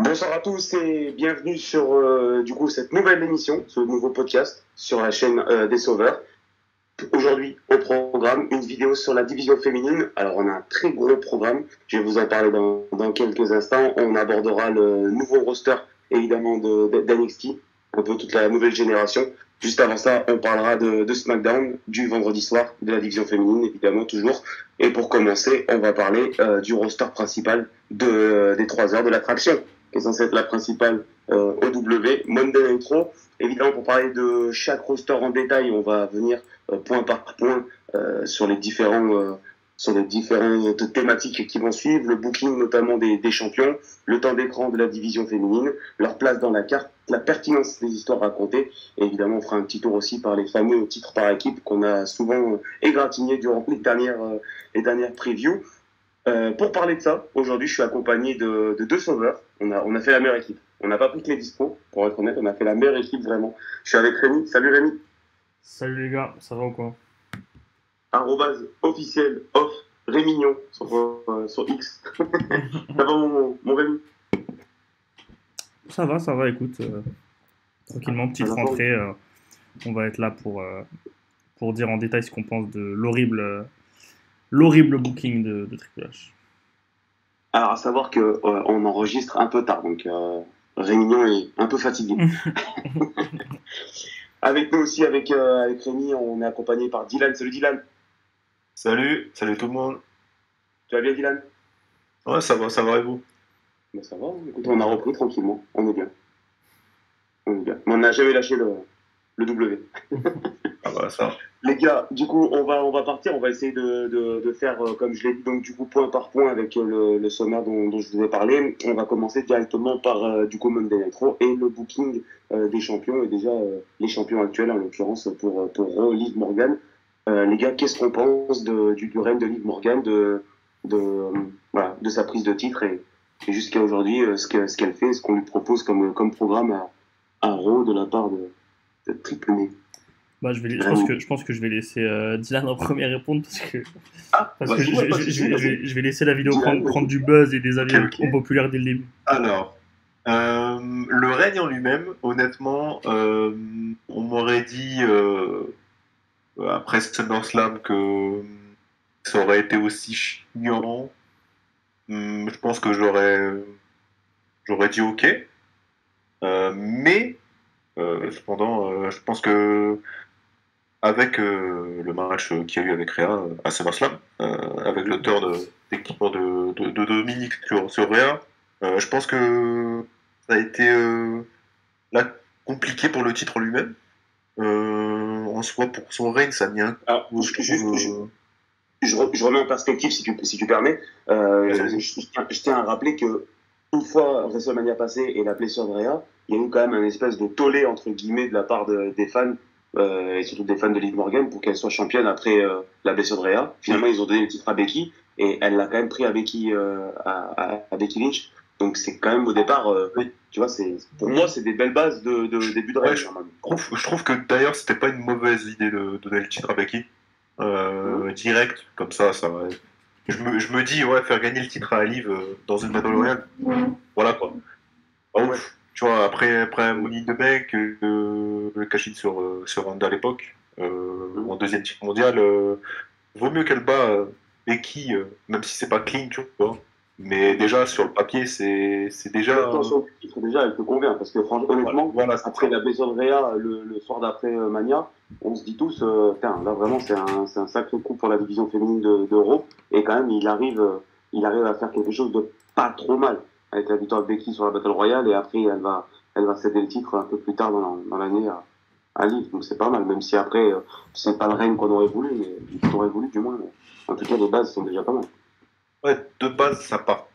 Bonsoir à tous et bienvenue sur cette nouvelle émission, ce nouveau podcast sur la chaîne des Sauveurs. Aujourd'hui, au programme, une vidéo sur la division féminine. Alors, on a un très gros programme. Je vais vous en parler dans quelques instants. On abordera le nouveau roster, évidemment, d'NXT, un peu toute la nouvelle génération. Juste avant ça, on parlera de SmackDown, du vendredi soir, de la division féminine, évidemment, toujours. Et pour commencer, on va parler du roster principal des 3 heures de l'attraction, qui est censée être la principale OW, Monday Night Raw. Évidemment, pour parler de chaque roster en détail, on va venir point par point sur les différentes thématiques qui vont suivre, le booking notamment des champions, le temps d'écran de la division féminine, leur place dans la carte, la pertinence des histoires racontées, et évidemment on fera un petit tour aussi par les fameux titres par équipe qu'on a souvent égratignés durant les dernières previews. Pour parler de ça, aujourd'hui je suis accompagné de 2 sauveurs. On a fait la meilleure équipe. On n'a pas pris que les dispos, pour être honnête, on a fait la meilleure équipe vraiment. Je suis avec Rémi. Salut Rémi. Salut les gars, ça va ou quoi? @officiel off Rémignon sur X. Ça va mon Rémi? Ça va, écoute, tranquillement, petite rentrée, on va être là pour dire en détail ce qu'on pense de l'horrible booking de Triple H. Alors, à savoir que on enregistre un peu tard, donc Rémignon est un peu fatigué. Avec nous aussi, avec Rémi, on est accompagné par Dylan. Salut Dylan. Salut tout le monde. Tu vas bien Dylan? Ouais, ça va et vous? Ben, ça va, écoute, on a repris tranquillement, on est bien. Mais on n'a jamais lâché le W. Ah bah ça. Les gars, du coup, on va partir, on va essayer de faire, comme je l'ai dit, donc du coup, point par point avec le sommaire dont je vous ai parlé. On va commencer directement par, du coup, Monday Night Raw et le booking des champions, et déjà les champions actuels, en l'occurrence, pour Raw, Liv Morgan. Les gars, qu'est-ce qu'on pense du règne de Liv Morgan, de sa prise de titre et jusqu'à aujourd'hui, ce qu'elle fait, ce qu'on lui propose comme programme à Raw de la part de Triple M. Bah, je pense que je vais laisser Dylan en premier répondre parce que je vais laisser la vidéo prendre du buzz et des avis populaires dès le début. Alors, le règne en lui-même, honnêtement, on m'aurait dit après SummerSlam que ça aurait été aussi chiant. Je pense que j'aurais dit ok. Mais cependant, je pense que avec le match qu'il y a eu avec Rhea à SummerSlam, avec le turn d'équipement de Dominique sur Rhea, je pense que ça a été là, compliqué pour le titre lui-même. En soi, pour son règne, ça n'y a je remets en perspective si tu permets. Je tiens à rappeler que une fois WrestleMania passé et la blessure de Rhea, il y a eu quand même un espèce de tollé entre guillemets de la part des fans et surtout des fans de Liv Morgan pour qu'elle soit championne après la blessure de Rhea. Finalement, ils ont donné le titre à Becky et elle l'a quand même pris à Becky Lynch. Donc c'est quand même au départ, tu vois, pour moi c'est des belles bases de début de règne. Je trouve que d'ailleurs c'était pas une mauvaise idée de donner le titre à Becky direct comme ça. Je me dis ouais, faire gagner le titre à Liv dans une Battle Royale, voilà quoi. Tu vois, après Money in the Bank, le cash-in sur Ronda à l'époque, en deuxième titre mondial, vaut mieux qu'elle bat Becky, même si c'est pas clean, tu vois. Mais déjà, sur le papier, c'est déjà... L'attention du titre, déjà, elle te convient, parce que franchement, honnêtement, après la blessure de Rhea, le soir d'après Mania, on se dit tous, là vraiment, c'est un sacré coup pour la division féminine de Raw, et quand même, il arrive à faire quelque chose de pas trop mal, avec la victoire de Becky sur la Battle Royale, et après, elle va céder le titre un peu plus tard dans l'année à Liv, donc c'est pas mal, même si après, c'est pas le règne qu'on aurait voulu, mais qu'on aurait voulu du moins, mais en tout cas, les bases sont déjà pas mal. Ouais, de base, ça part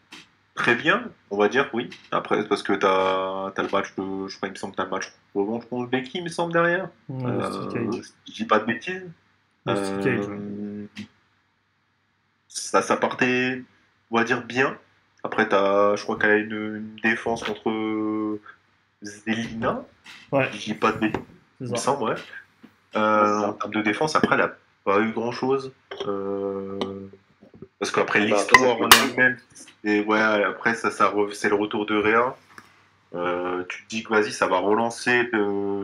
très bien, on va dire, oui. Après, parce que t'as le match je crois, il me semble que t'as le match revanche contre Becky, il me semble, derrière. Je dis pas de bêtises. Ça partait, on va dire, bien. Après, je crois qu'elle a une défense contre Zelina. Ouais. Je dis pas de bêtises, il me semble, ouais. En termes de défense, après, elle a pas eu grand-chose. Parce qu'après l'histoire en elle-même, et ouais, après c'est le retour de Rhea. Tu te dis que vas-y, ça va relancer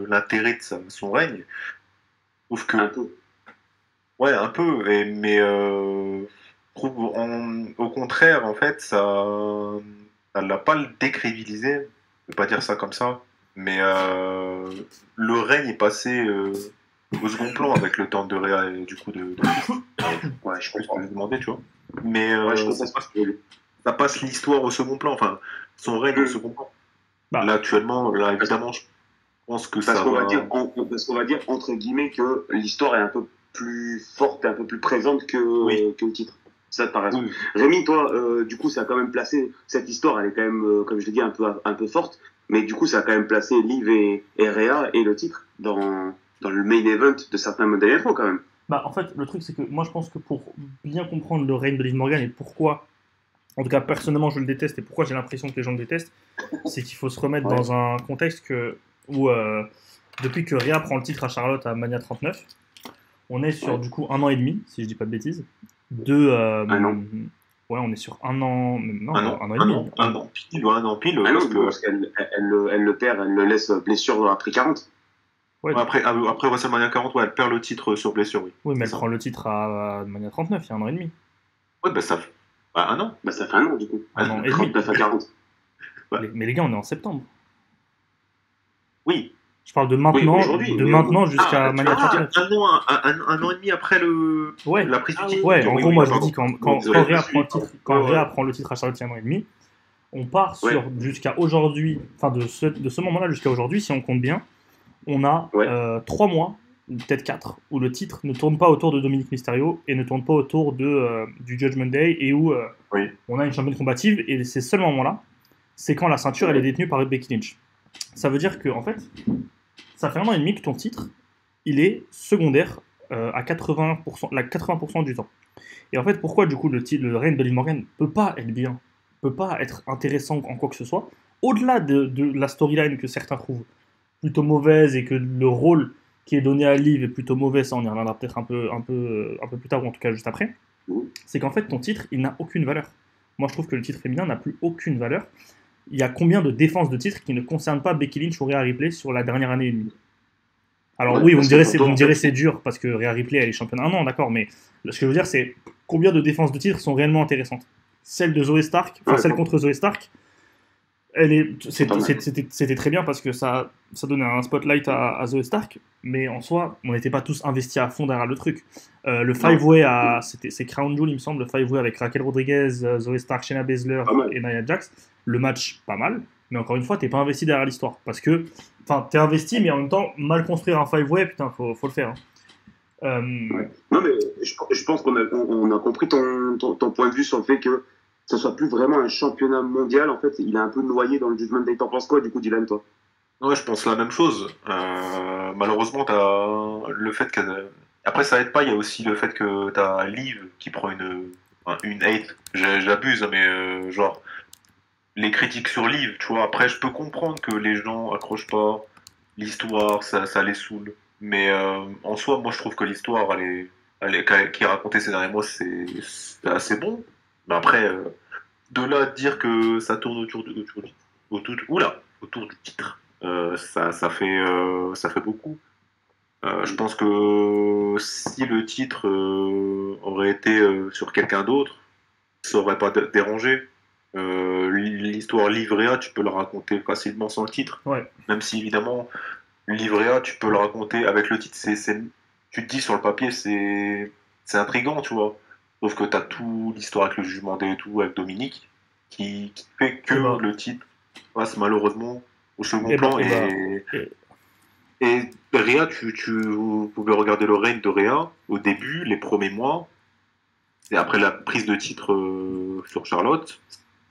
l'intérêt de son règne. Sauf que. Un peu. Ouais, un peu. Mais je trouve au contraire, en fait, ça l'a pas décrédibilisé. Je vais pas dire ça comme ça. Mais le règne est passé au second plan avec le temps de Réa et du coup de Ouais, je ce que comprends. je demandais, tu vois. Mais Ouais, je comprends. ça passe l'histoire au second plan, enfin, son règne au second plan. Bah, Là, actuellement, là, évidemment, je pense que Parce ça qu'on va va. dire, parce qu'on va dire entre guillemets que l'histoire est un peu plus forte, un peu plus présente Oui. que le titre. Ça, t'as raison. Oui. Rémi, toi, du coup, ça a quand même placé cette histoire. Elle est quand même, comme je l'ai dit, un peu forte. Mais du coup, ça a quand même placé Liv et Rhea et le titre dans le main event de certains Monday Night Raw quand même. bah, en fait, le truc, c'est que moi, je pense que pour bien comprendre le règne de Liv Morgan et pourquoi, en tout cas, personnellement, je le déteste et pourquoi j'ai l'impression que les gens le détestent, c'est qu'il faut se remettre Ouais. dans un contexte où, depuis que Rhea prend le titre à Charlotte à Mania 39, on est sur, Ouais. du coup, 1 an et demi, si je dis pas de bêtises. Un an. Ouais, on est sur 1 an. Non, Un an, 1 an et demi. un an pile, un an pile, Ah non, parce que parce elle le perd, elle le laisse blessure après 40. Ouais, après WrestleMania 40, ouais, elle perd le titre sur blessure, oui. oui, mais C'est elle ça. prend le titre à Mania 39, il y a 1 an et demi. Ouais, bah ça fait un an. Bah, ça fait un an, du coup. 1 an et demi. 39 à 40. Ouais. Mais les gars, on est en septembre. Oui. Je parle de Oui, maintenant, aujourd'hui. de mais maintenant jusqu'à Mania Ah, 39. un an et demi après Ouais, la prise du titre. ouais, en Oui, gros, oui, moi je pardon. dis quand, Bon, quand, désolé. quand Rhea prend le titre, quand Ouais, Rhea ouais. prend le titre à Charlotte il y a 1 an et demi, on part Ouais. jusqu'à aujourd'hui, enfin de ce moment-là jusqu'à aujourd'hui, si on compte bien, on a Ouais. 3 mois, peut-être 4, où le titre ne tourne pas autour de Dominic Mysterio et ne tourne pas autour du Judgment Day et où Oui. on a une championne combative, et c'est ce moment-là, c'est quand la ceinture elle est détenue par Becky Lynch. Ça veut dire que, en fait, ça fait 1 an et demi que ton titre, il est secondaire à 80% du temps. Et en fait, pourquoi du coup le règne de Liv Morgan ne peut pas être bien, peut pas être intéressant en quoi que ce soit, au-delà de la storyline que certains trouvent plutôt mauvaise et que le rôle qui est donné à Liv est plutôt mauvais, ça on y reviendra peut-être un peu plus tard, ou en tout cas juste après, c'est qu'en fait ton titre, il n'a aucune valeur. Moi je trouve que le titre féminin n'a plus aucune valeur. Il y a combien de défenses de titres qui ne concernent pas Becky Lynch ou Rhea Ripley sur la dernière année et demie? Alors Ouais, oui, parce que pour vous me toi, direz c'est dur parce que Rhea Ripley elle est championne 1 an, d'accord, mais ce que je veux dire c'est combien de défenses de titres sont réellement intéressantes. Celle de Zoe Stark, enfin Ouais, celle contre Zoe Stark, c'est pas mal. c'était très bien parce que ça donnait un spotlight à Zoe Stark, mais en soi, on n'était pas tous investis à fond derrière le truc. Le five-way, c'est Crown Jewel, il me semble, le five-way avec Raquel Rodriguez, Zoe Stark, Shayna Baszler Pas mal. et Nia Jax. Le match, pas mal, mais encore une fois, t'es pas investi derrière l'histoire. Parce que, enfin, t'es investi, mais en même temps, mal construire un five-way, putain, faut le faire. Ouais. Non, mais je pense on a compris ton point de vue sur le fait que ce soit plus vraiment un championnat mondial. En fait, il est un peu noyé dans le Judgment Day. T'en penses quoi, du coup, Dylan, toi? Ouais, je pense la même chose. Malheureusement, t'as le fait que. Après, ça aide pas, il y a aussi le fait que t'as Liv qui prend une hate. J'abuse, mais genre, les critiques sur Liv, tu vois. Après, je peux comprendre que les gens accrochent pas l'histoire, ça les saoule. Mais en soi, moi, je trouve que l'histoire, qui est racontée ces derniers mois, c'est assez bon. Mais après, de là à dire que ça tourne autour du titre, ça fait beaucoup. Je pense que si le titre aurait été sur quelqu'un d'autre, ça aurait pas dérangé. L'histoire Livrea, tu peux la raconter facilement sans le titre. Ouais. Même si évidemment, Livrea, tu peux le raconter avec le titre. Tu te dis sur le papier, c'est intriguant, tu vois. Sauf que tu as tout l'histoire avec le jugement et tout, avec Dominique, qui fait que Et bah. le titre passe malheureusement au second Et bah, plan. et bah, et- Et Rhea, vous pouvez regarder le règne de Rhea au début, les premiers mois, et après la prise de titre sur Charlotte.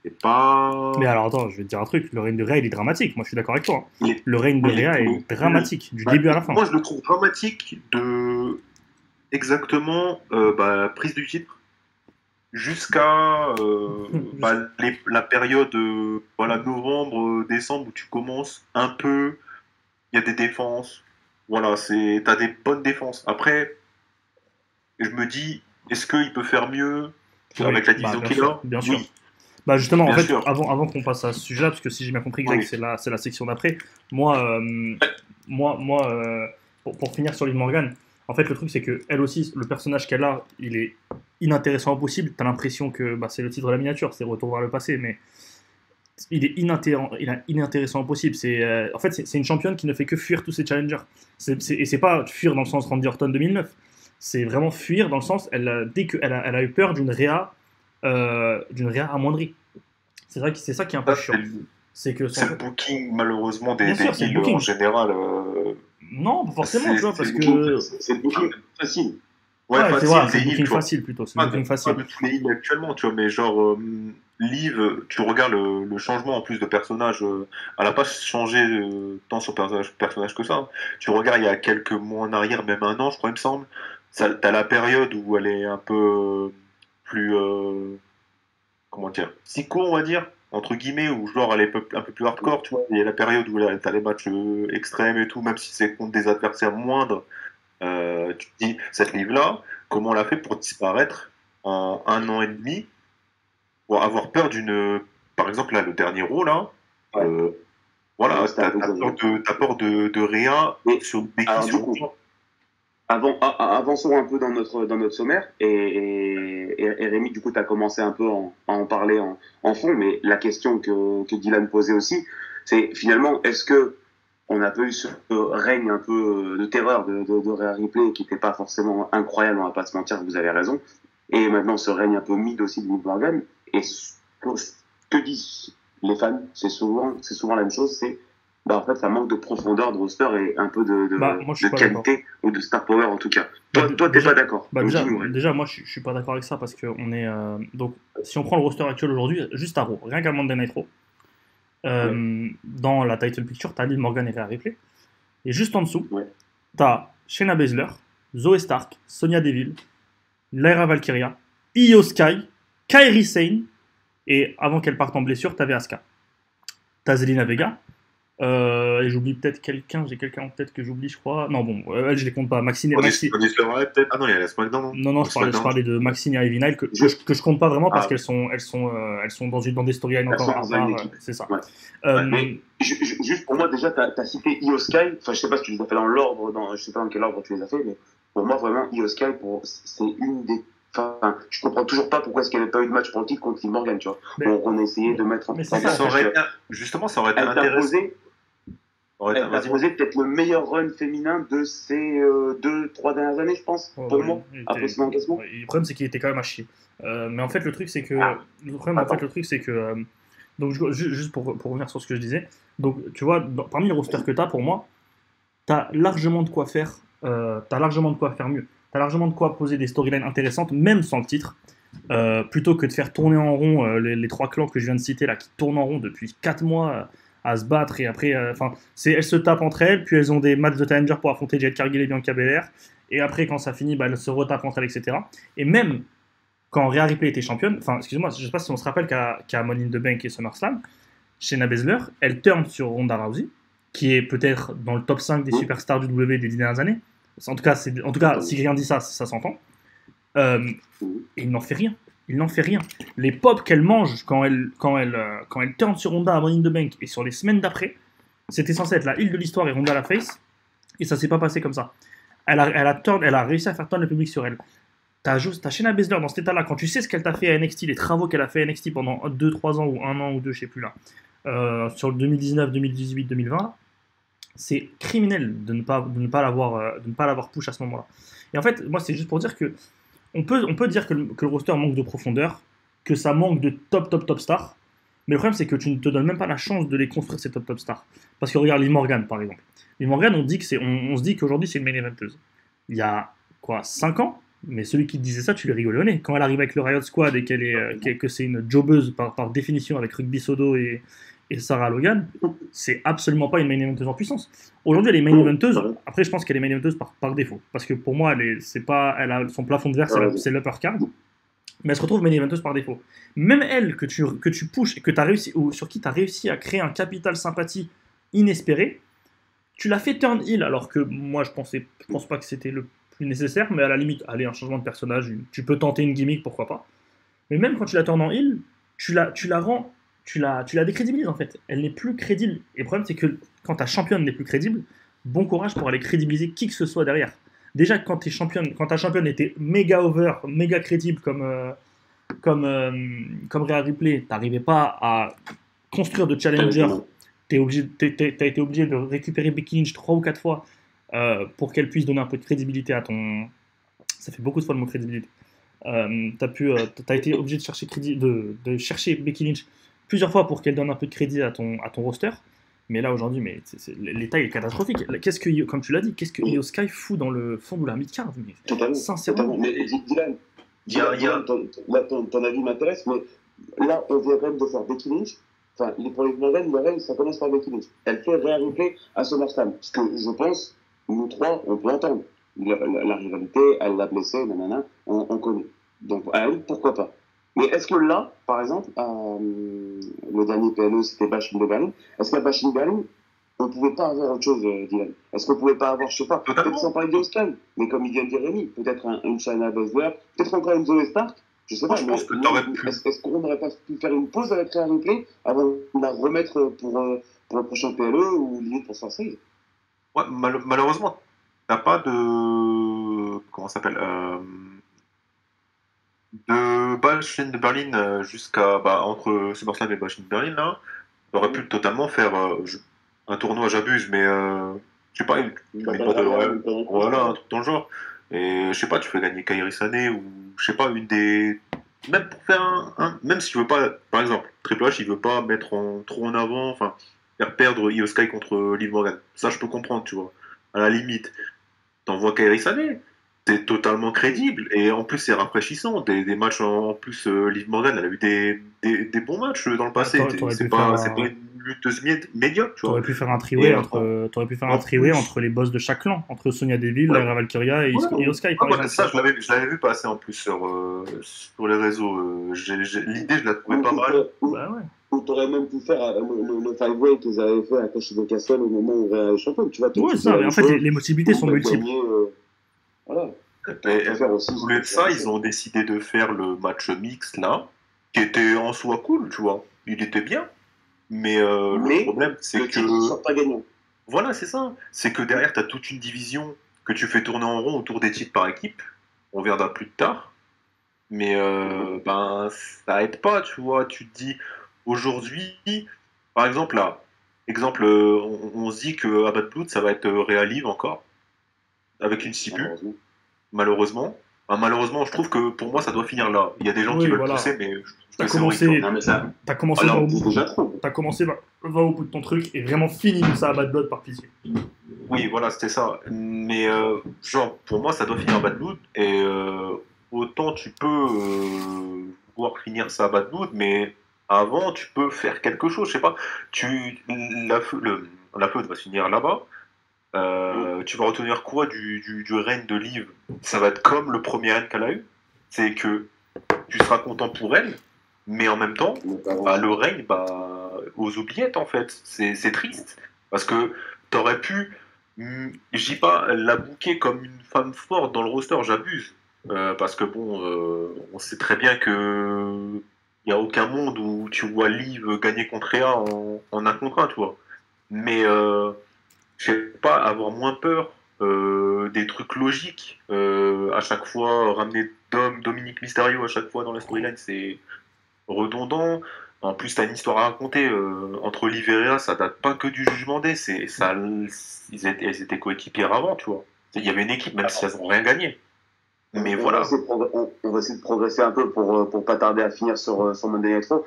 C'est pas. Mais alors attends, je vais te dire un truc, le règne de Rhea il est dramatique, moi je suis d'accord avec toi. Il est- Le règne de oui, Rhea oui, est dramatique, du bah, début à la fin. moi, je le trouve dramatique de exactement prise du titre jusqu'à la période voilà, novembre, décembre où tu commences un peu, il y a des défenses. Voilà, t'as des bonnes défenses. Après, je me dis, est-ce qu'il peut faire mieux Oui, avec la bah division bien qu'il sûr, a? bien sûr. Oui. Bah justement, en Bien fait, sûr. avant qu'on passe à ce sujet-là, parce que si j'ai bien compris, Greg, Oui. c'est la section d'après, moi, pour finir sur Liv Morgan, en fait, le truc, c'est que elle aussi, le personnage qu'elle a, il est inintéressant au possible. T'as l'impression que bah, c'est le titre de la miniature, c'est Retour vers le passé, mais il est inintéressant au possible. En fait, c'est une championne qui ne fait que fuir tous ses challengers. Et c'est pas fuir dans le sens Randy Orton 2009. C'est vraiment fuir dans le sens, dès qu'elle a eu peur d'une réa amoindrie. C'est vrai que c'est ça qui est un peu Ça, chiant. C'est que c'est le booking, malheureusement, des Bien sûr, c'est le heals booking. en général. non, pas forcément, c'est- tu vois, c'est parce le que C'est le booking facile. Ouais, c'est facile, voilà, c'est des le heals, booking tu vois. facile plutôt, c'est Pas le de, booking pas facile. de tous les heals actuellement, tu vois, mais genre, Liv, tu regardes le changement en plus de personnage. Elle n'a pas changé tant son personnage que ça, hein. Tu regardes il y a quelques mois en arrière, même un an, je crois, il me semble. T'as la période où elle est un peu plus. Comment dire, psycho, on va dire, entre guillemets, où genre elle est un peu plus hardcore, tu vois. Il y a la période où t'as les matchs extrêmes et tout, même si c'est contre des adversaires moindres, tu te dis, cette livre-là, comment on l'a fait pour disparaître en un an et demi, pour avoir peur d'une. Par exemple, là, le dernier rôle, là, Ouais. voilà, Ouais, c'était un peu t'as peur de Réa Et sur alors, Becky, du coup, avançons un peu dans notre sommaire. Et Rémi, du coup, tu as commencé un peu à en parler en fond, mais la question que Dylan posait aussi, c'est finalement, est-ce que on a pas eu ce règne un peu de terreur de Rhea Ripley qui n'était pas forcément incroyable, on va pas se mentir, vous avez raison. Et maintenant, ce règne un peu mythe aussi de Liv Morgan. Et que disent les fans, c'est souvent la même chose, c'est bah, en fait, ça manque de profondeur de roster et un peu Bah, moi, je suis de pas d'accord. qualité ou de star power en tout cas. Bah, Toi, t'es pas d'accord. Bah, Donc, déjà, dis-nous, ouais. déjà, moi, je suis pas d'accord avec ça parce que on est. Donc, si on prend le roster actuel aujourd'hui, juste à Raw, rien qu'à Monday Night Raw, dans la title picture, t'as Liv Morgan et Rhea Ripley. Et juste en dessous, Ouais. t'as Shayna Baszler, Zoe Stark, Sonya Deville, Lyra Valkyria, Io Sky, Kairi Sane, et avant qu'elle parte en blessure, t'avais Asuka. T'as Zelina Vega, et j'oublie peut-être quelqu'un, j'ai quelqu'un en tête que j'oublie, je crois. Non, bon, elle, je les compte pas. Maxine, On dit le vrai, peut-être. Ah non, il y a la SmackDown. non, je parlais de Maxine et Ivy Nile que je compte pas vraiment parce qu'elles sont dans des storylines encore à part. C'est ça. Ouais. Mais juste pour moi, déjà, tu as cité Io Sky. Enfin, je sais pas si tu les as fait dans l'ordre, je sais pas dans quel ordre tu les as fait, mais pour moi, vraiment, Io Sky, c'est une des. Enfin, je comprends toujours pas pourquoi est-ce qu'elle n'a pas eu de match pour le titre contre Liv Morgan, tu vois. Donc, on a essayé de mettre mais ça. Justement, ça aurait été Elle t'a intéressant. posé peut-être le meilleur run féminin de ces 2-3 dernières années, je pense, pour moi, après son encaissement. Le problème, c'est qu'il était quand même à chier. Mais en fait, le truc, c'est que. Donc, juste pour revenir sur ce que je disais, donc, tu vois, parmi les rosters que tu as, pour moi, tu as largement de quoi faire. T'as largement de quoi faire mieux. Tu as largement de quoi poser des storylines intéressantes, même sans le titre. Plutôt que de faire tourner en rond les trois clans que je viens de citer là, qui tournent en rond depuis 4 mois à se battre, et après, elles se tapent entre elles, puis elles ont des matchs de challenger pour affronter Jade Cargill et Bianca Belair, et après, quand ça finit, bah, elles se retapent entre elles, etc. Et même quand Rhea Ripley était championne, excusez-moi, je sais pas si on se rappelle qu'à Money in the Bank et SummerSlam, Shayna Baszler, elle turn sur Ronda Rousey, qui est peut-être dans le top 5 des superstars du WWE des 10 dernières années. En tout cas, si rien dit ça, ça s'entend. Et il n'en fait rien. Il n'en fait rien. Les pops qu'elle mange quand elle turn sur Ronda à Money in the Bank et sur les semaines d'après, c'était censé être la heal de l'histoire et Ronda la face, et ça s'est pas passé comme ça. Elle a réussi à faire turn le public sur elle. T'as Shayna Baszler dans cet état-là, quand tu sais ce qu'elle t'a fait à NXT, les travaux qu'elle a fait à NXT pendant 2-3 ans ou 1 an ou 2, je sais plus là, sur le 2019, 2018, 2020, c'est criminel de ne pas l'avoir push à ce moment-là. Et en fait, moi, c'est juste pour dire que on peut dire que le roster manque de profondeur, que ça manque de top stars, mais le problème, c'est que tu ne te donnes même pas la chance de les construire, ces top stars. Parce que regarde Liv Morgan, par exemple. Liv Morgan, on se dit qu'aujourd'hui, c'est une main eventeuse. Il y a, 5 ans, mais celui qui te disait ça, tu lui rigolais au nez. Quand elle arrive avec le Riot Squad et que c'est une jobbeuse par définition avec Rugby Sodo et Sarah Logan, c'est absolument pas une main eventeuse en puissance. Aujourd'hui, elle est main eventeuse. Après, je pense qu'elle est main eventeuse par défaut. Parce que pour moi, elle a son plafond de verre, c'est l'uppercard. Mais elle se retrouve main eventeuse par défaut. Même elle, que tu pushes et sur qui tu as réussi à créer un capital sympathie inespéré, tu l'as fait turn heel, alors que moi, je pense pas que c'était le plus nécessaire, mais à la limite, allez, un changement de personnage, tu peux tenter une gimmick, pourquoi pas. Mais même quand tu la turn en heel, tu la décrédibilises en fait. Elle n'est plus crédible. Et le problème, c'est que quand ta championne n'est plus crédible, bon courage pour aller crédibiliser qui que ce soit derrière. Déjà, quand ta championne était méga over, méga crédible comme Rhea Ripley, t'arrivais pas à construire de challenger. T'as été obligé de récupérer Becky Lynch 3 ou 4 fois pour qu'elle puisse donner un peu de crédibilité à ton. Ça fait beaucoup de fois le mot crédibilité. T'as été obligé de chercher Becky Lynch plusieurs fois pour qu'elle donne un peu de crédit à ton roster. Mais là aujourd'hui, l'état est catastrophique. Comme tu l'as dit, qu'est-ce que Io Sky fout dans le fond de la mid-card? Sincèrement. Mais Dylan, ton avis m'intéresse, mais là, on vient quand même de faire Becky Lynch. Enfin, pour les Lorraine, ça commence par Becky Lynch. Elle fait Rhea Ripley à SummerSlam. Ce que je pense, nous trois, on peut entendre. La rivalité, elle l'a blessée, nanana, on connaît. Donc, pourquoi pas. Mais est-ce que là, par exemple, le dernier PLE, c'était Bashing de Berlin. Est-ce qu'à Bashing Berlin, on ne pouvait pas avoir autre chose, Dylan? Est-ce qu'on ne pouvait pas avoir, je ne sais pas, peut-être sans parler d'Oscar, mais comme il vient de dire Rémi, peut-être une Shayna Baszler, peut-être encore une Zoe Stark, je ne sais pas. Je pense que t'aurais pu. Est-ce qu'on n'aurait pas pu faire une pause avec Rhea Ripley avant de la remettre pour le prochain PLE ou limite pour SummerSlam? Ouais, malheureusement, t'as pas de. Comment ça s'appelle de Bash in Berlin jusqu'à. Entre SummerSlam et Bash in Berlin, là, t'aurais pu totalement faire un tournoi, j'abuse, mais je sais pas, voilà, un truc dans le genre. Et je sais pas, tu fais gagner Kairi Sane ou je sais pas, une des. Même pour faire même si tu veux pas, par exemple, Triple H, il veut pas mettre trop en avant, enfin, faire perdre Io Sky contre Liv Morgan. Ça, je peux comprendre, tu vois. À la limite, t'envoies Kairi Sane, c'est totalement crédible et en plus c'est rafraîchissant. Des matchs en plus, Liv Morgan, elle a eu des bons matchs dans le passé. C'est pas une lutteuse médiocre, tu vois. T'aurais pu faire un triway entre les boss de chaque clan, entre Sonya Deville, Lyra Valkyria et Io Sky, par exemple. Ça, je l'avais vu passer en plus sur les réseaux. L'idée, je la trouvais pas mal. Ou t'aurais même pu faire le five-way qu'ils avaient fait à Kashido Castle au moment où Rhea est championne. Tu vois, ouais, ça, mais en fait, les possibilités sont multiples. Voilà. Au lieu de ça, ils ont décidé de faire le match mixte là, qui était en soi cool, tu vois. Il était bien. Mais le problème, c'est que. Pas gagnant. Voilà, c'est ça. C'est que derrière, tu as toute une division que tu fais tourner en rond autour des titres par équipe. On verra plus tard. Mais ça aide pas, tu vois. Tu te dis, aujourd'hui, par exemple, là, on se dit que à Bad Blood, ça va être Rhea Liv encore, avec une Sipu, malheureusement. Malheureusement, je trouve que pour moi, ça doit finir là. Il y a des gens qui veulent pousser, mais t'as commencé, va au bout de ton truc et vraiment fini tout ça à Bad Blood par pitié. Oui, voilà, c'était ça. Mais pour moi, ça doit finir à Bad Blood et autant tu peux voir finir ça à Bad Blood, mais avant, tu peux faire quelque chose. Je sais pas. La feud va se finir là-bas. Tu vas retenir quoi du règne de Liv? Ça va être comme le premier règne qu'elle a eu. C'est que tu seras content pour elle, mais en même temps, le règne, aux oubliettes en fait. C'est triste. Parce que t'aurais pu, je dis pas la booker comme une femme forte dans le roster, j'abuse. Parce que on sait très bien que il n'y a aucun monde où tu vois Liv gagner contre Rhea en un contre un, tu vois. Mais je sais pas, avoir moins peur des trucs logiques. À chaque fois, ramener Dominique Mysterio à chaque fois dans la storyline, c'est redondant. En plus, t'as une histoire à raconter entre Liv et Rhea, ça date pas que du Jugement Day. Elles étaient coéquipières avant, tu vois. Il y avait une équipe, même si elles n'ont rien gagné. Mais voilà. On va essayer de progresser un peu pour pas tarder à finir sur Monday Night Raw.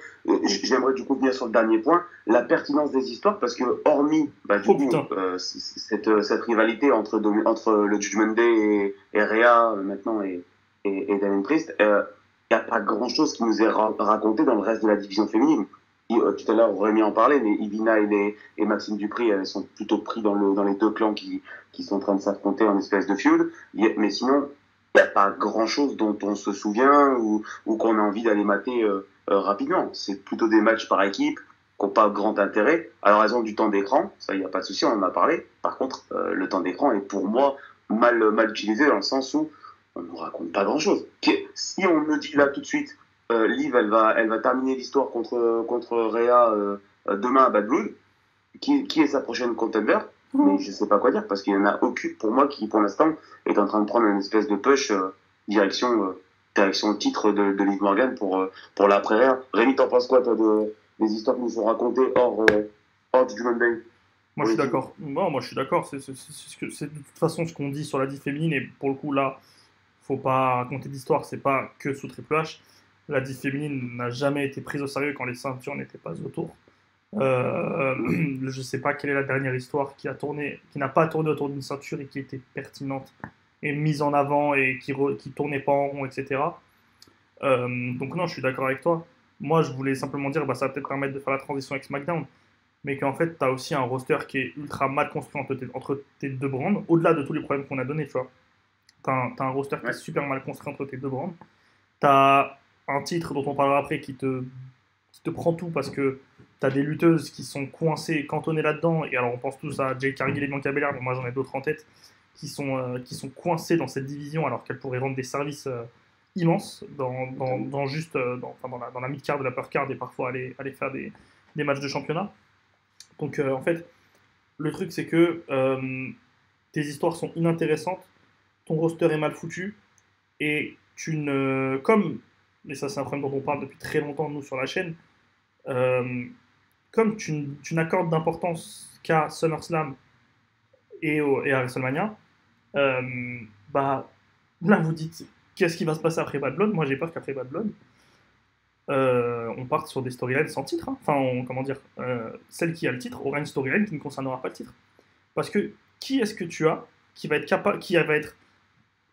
J'aimerais du coup venir sur le dernier point, la pertinence des histoires, parce que hormis cette rivalité entre le Judgment Day et Rhea maintenant et Damien Priest, il n'y a pas grand chose qui nous est raconté dans le reste de la division féminine. Tout à l'heure, Rémi en parlait, mais Ivina et Maxime Dupri, elles sont plutôt pris dans les deux clans qui sont en train de s'affronter en espèce de feud. Mais sinon, il n'y a pas grand-chose dont on se souvient ou qu'on a envie d'aller mater rapidement. C'est plutôt des matchs par équipe qui n'ont pas grand intérêt. À raison du temps d'écran, ça, il n'y a pas de souci, on en a parlé. Par contre, le temps d'écran est pour moi mal utilisé dans le sens où on ne nous raconte pas grand-chose. Si on me dit là tout de suite, Liv, elle va terminer l'histoire contre Rhea demain à Bad Blood. Qui est sa prochaine contender? Mais je sais pas quoi dire parce qu'il y en a aucune pour moi qui, pour l'instant, est en train de prendre une espèce de push direction titre de Liv Morgan pour l'après-Rhea. Rémi, t'en penses quoi, toi, des histoires qui nous sont racontées hors du Monday? Moi, je suis d'accord. Moi, je suis d'accord. C'est de toute façon ce qu'on dit sur la div féminine. Et pour le coup, là, faut pas raconter d'histoire. C'est pas que sous Triple H. La div féminine n'a jamais été prise au sérieux quand les ceintures n'étaient pas autour. Je sais pas quelle est la dernière histoire qui n'a pas tourné autour d'une ceinture et qui était pertinente et mise en avant et qui tournait pas en rond, etc. Donc non, je suis d'accord avec toi. Moi, je voulais simplement dire, ça va peut-être permettre de faire la transition avec SmackDown, mais qu'en fait, tu as aussi un roster qui est ultra mal construit entre tes deux brands, au-delà de tous les problèmes qu'on a donnés, tu vois. Tu as un roster qui est super mal construit entre tes deux brands. Tu as un titre dont on parlera après qui te prend tout parce que tu as des lutteuses qui sont coincées, cantonnées là-dedans, et alors on pense tous à Jade Cargill et Bianca Belair, mais moi j'en ai d'autres en tête, qui sont coincées dans cette division alors qu'elles pourraient rendre des services immenses dans la mid-card, de la upper card et parfois aller faire des matchs de championnat. Donc en fait, le truc c'est que tes histoires sont inintéressantes, ton roster est mal foutu, et mais ça c'est un problème dont on parle depuis très longtemps nous sur la chaîne, comme tu n'accordes d'importance qu'à SummerSlam et à WrestleMania, là vous dites qu'est-ce qui va se passer après Bad Blood. Moi j'ai peur qu'après Bad Blood on parte sur des storylines sans titre, hein. Celle qui a le titre aura une storyline qui ne concernera pas le titre, parce que qui est-ce que tu as qui va être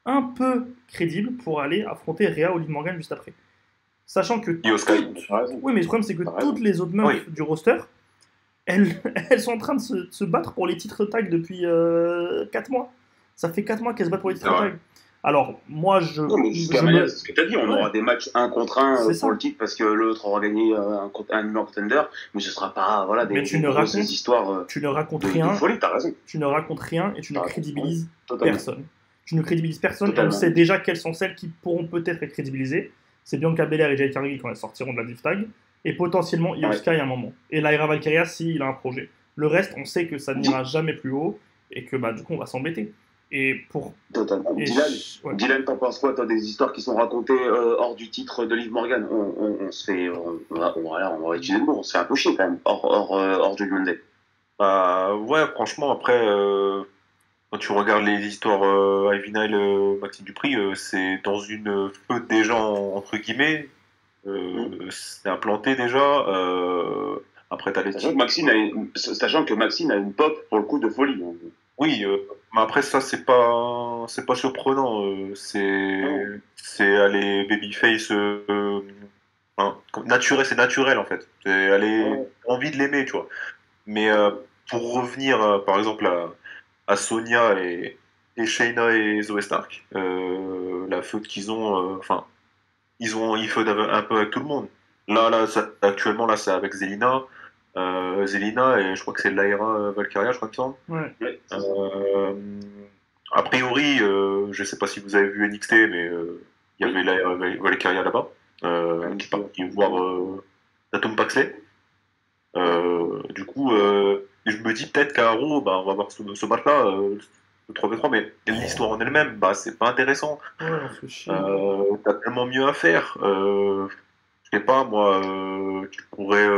un peu crédible pour aller affronter Rhea ou Liv Morgan juste après, sachant que oui, mais le problème c'est que toutes les autres meufs du roster elles sont en train de se battre pour les titres tag depuis 4 mois. Ça fait 4 mois qu'elles se battent pour les titres tag. Alors, moi, c'est ce que tu as dit, on aura des matchs 1 contre 1 pour le titre parce que l'autre aura gagné un numéro contender, mais ce sera pas des grosses histoires. Tu ne racontes rien. Folie, t'as raison. Tu ne racontes rien et tu ne crédibilises personne. Tu ne crédibilises personne et on sait déjà quelles sont celles qui pourront peut-être être crédibilisées. C'est Bianca Belair et Jade Cargill quand elles sortiront de la div tag, et potentiellement Io Sky à un moment. Et Lyra Valkyria s'il a un projet. Le reste, on sait que ça n'ira jamais plus haut et que du coup on va s'embêter. Totalement. Dylan, t'en penses quoi? T'as des histoires qui sont racontées hors du titre de Liv Morgan. On se fait, on va utiliser le mot, on se fait un peu chier quand même hors du Monday. Ouais, franchement, après, quand tu regardes les histoires Ivy Nile, Maxime Dupri, c'est dans une feu des gens entre guillemets. C'est implanté déjà. Après, t'as les sachant que Maxine a une pop pour le coup de folie. Hein. Oui, mais après ça c'est pas surprenant. C'est aller babyface naturel, c'est naturel en fait. Elle a envie de l'aimer, tu vois. Mais pour revenir par exemple à Sonia et Shayna et Zoe Stark, la feud qu'ils ont, ils feud un peu avec tout le monde. Là, actuellement là c'est avec Zelina. Zelina et je crois que c'est Lyra Valkyria, je crois qu'il me semble. Ouais. A priori, je sais pas si vous avez vu NXT, mais il y avait Lyra Valkyria là-bas, qui est partie voir Tatum Paxley. Du coup, je me dis peut-être qu'à Raw, on va voir ce match-là, le 3v3, mais l'histoire en elle-même, c'est pas intéressant. T'as tellement mieux à faire. Je sais pas, moi, tu pourrais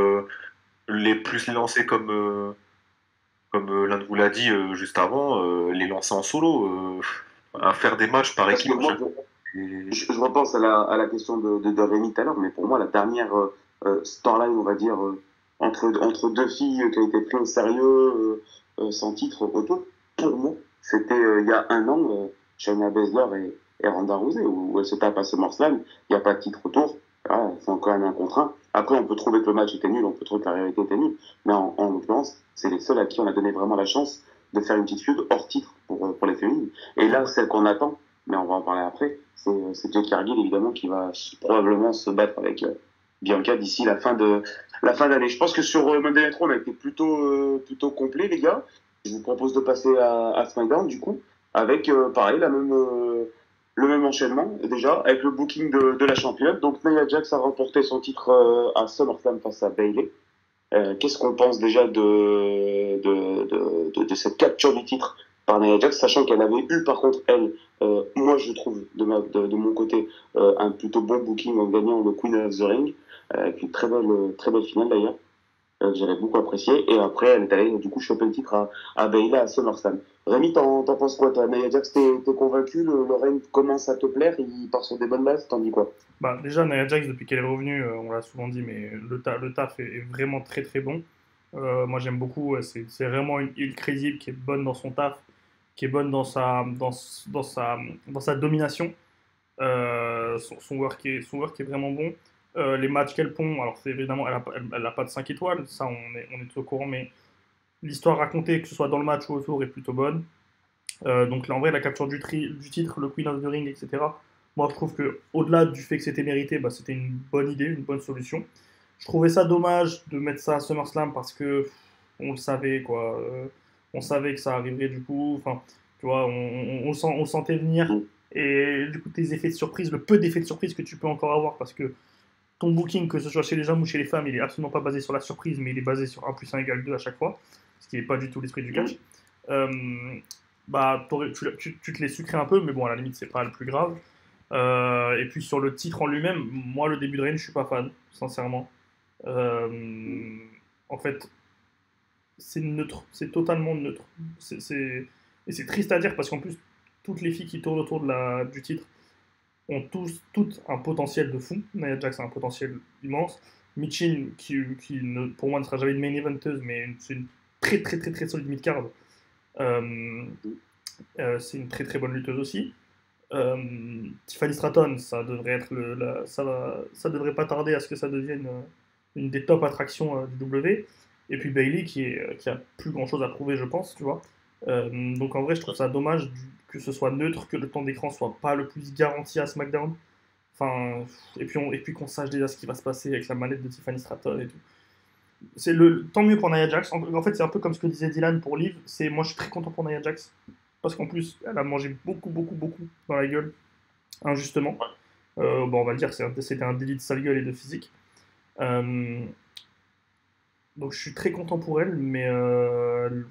les lancer comme l'un de vous l'a dit juste avant, les lancer en solo, à faire des matchs par équipe. Je repense à la question de Rémi tout à l'heure, mais pour moi, la dernière storyline, on va dire, entre deux filles qui ont été prises au sérieux, sans titre autour, pour moi, c'était il y a 1 an, Shayna Baszler et Ronda Rousey, où elles se tapent à SummerSlam, il n'y a pas de titre autour. C'est encore un 1 contre 1. Après, on peut trouver que le match était nul, on peut trouver que la réalité était nulle, mais en l'occurrence, c'est les seuls à qui on a donné vraiment la chance de faire une petite feud hors titre pour les féminines. Et là, celle qu'on attend, mais on va en parler après, c'est Jade Cargill, évidemment, qui va probablement se battre avec Bianca d'ici la fin d'année. Je pense que sur Monday Night Raw, on a été plutôt complet, les gars. Je vous propose de passer à SmackDown, du coup, avec, pareil, le même enchaînement déjà avec le booking de la championne. Donc Nia Jax a remporté son titre à SummerSlam face à Bayley. Qu'est-ce qu'on pense déjà de cette capture du titre par Nia Jax, sachant qu'elle avait eu par contre, elle, moi je trouve de mon côté, un plutôt bon booking en gagnant le Queen of the Ring, avec une très belle finale d'ailleurs, que j'avais beaucoup apprécié. Et après, elle est allée du coup choper le titre à Bayley à SummerSlam. Rémi, t'en penses quoi toi? Nia Jax, t'es convaincu? Le règne commence à te plaire? Il part sur des bonnes bases? T'en dis quoi? Bah, déjà, Nia Jax, depuis qu'elle est revenue, on l'a souvent dit, mais le taf est vraiment très très bon. Moi, j'aime beaucoup. C'est vraiment une île crédible qui est bonne dans son taf, qui est bonne dans sa domination. Son work est vraiment bon. Les matchs qu'elle pond, alors c'est évidemment, elle a pas de 5 étoiles, ça on est tout au courant, mais l'histoire racontée, que ce soit dans le match ou autour, est plutôt bonne. Donc là, en vrai, la capture du titre, le Queen of the Ring, etc. Moi, je trouve que au-delà du fait que c'était mérité, bah, c'était une bonne idée, une bonne solution. Je trouvais ça dommage de mettre ça à SummerSlam parce que on le savait, quoi. On savait que ça arriverait du coup. Enfin, tu vois, on le sentait venir. Et du coup, tes effets de surprise, le peu d'effets de surprise que tu peux encore avoir, parce que ton booking, que ce soit chez les hommes ou chez les femmes, il est absolument pas basé sur la surprise, mais il est basé sur 1 plus 1 égale 2 à chaque fois, ce qui n'est pas du tout l'esprit du catch. Euh, Bah, tu te les sucré un peu, mais bon, à la limite, c'est pas le plus grave. Et puis sur le titre en lui-même, moi, le début de règne, je suis pas fan, sincèrement. En fait, c'est neutre, c'est totalement neutre. Et c'est triste à dire parce qu'en plus, toutes les filles qui tournent autour du titre ont toutes un potentiel de fou. Nia Jax a un potentiel immense. Michin, pour moi ne sera jamais une main eventeuse, mais c'est une très très très très solide mid-card. Euh, c'est une très très bonne lutteuse aussi. Tiffany Stratton, ça devrait être ça devrait pas tarder à ce que ça devienne une des top attractions du W. Et puis Bailey qui a plus grand chose à prouver, je pense, tu vois. Donc en vrai, je trouve ça dommage que ce soit neutre, que le temps d'écran soit pas le plus garanti à SmackDown. Enfin, et puis qu'on sache déjà ce qui va se passer avec la manette de Tiffany Stratton et tout. Tant mieux pour Nia Jax. En fait, c'est un peu comme ce que disait Dylan pour Liv. Moi, je suis très content pour Nia Jax parce qu'en plus, elle a mangé beaucoup, beaucoup, beaucoup dans la gueule, injustement. Bon, on va le dire, c'était un délit de sale gueule et de physique. Donc, je suis très content pour elle, mais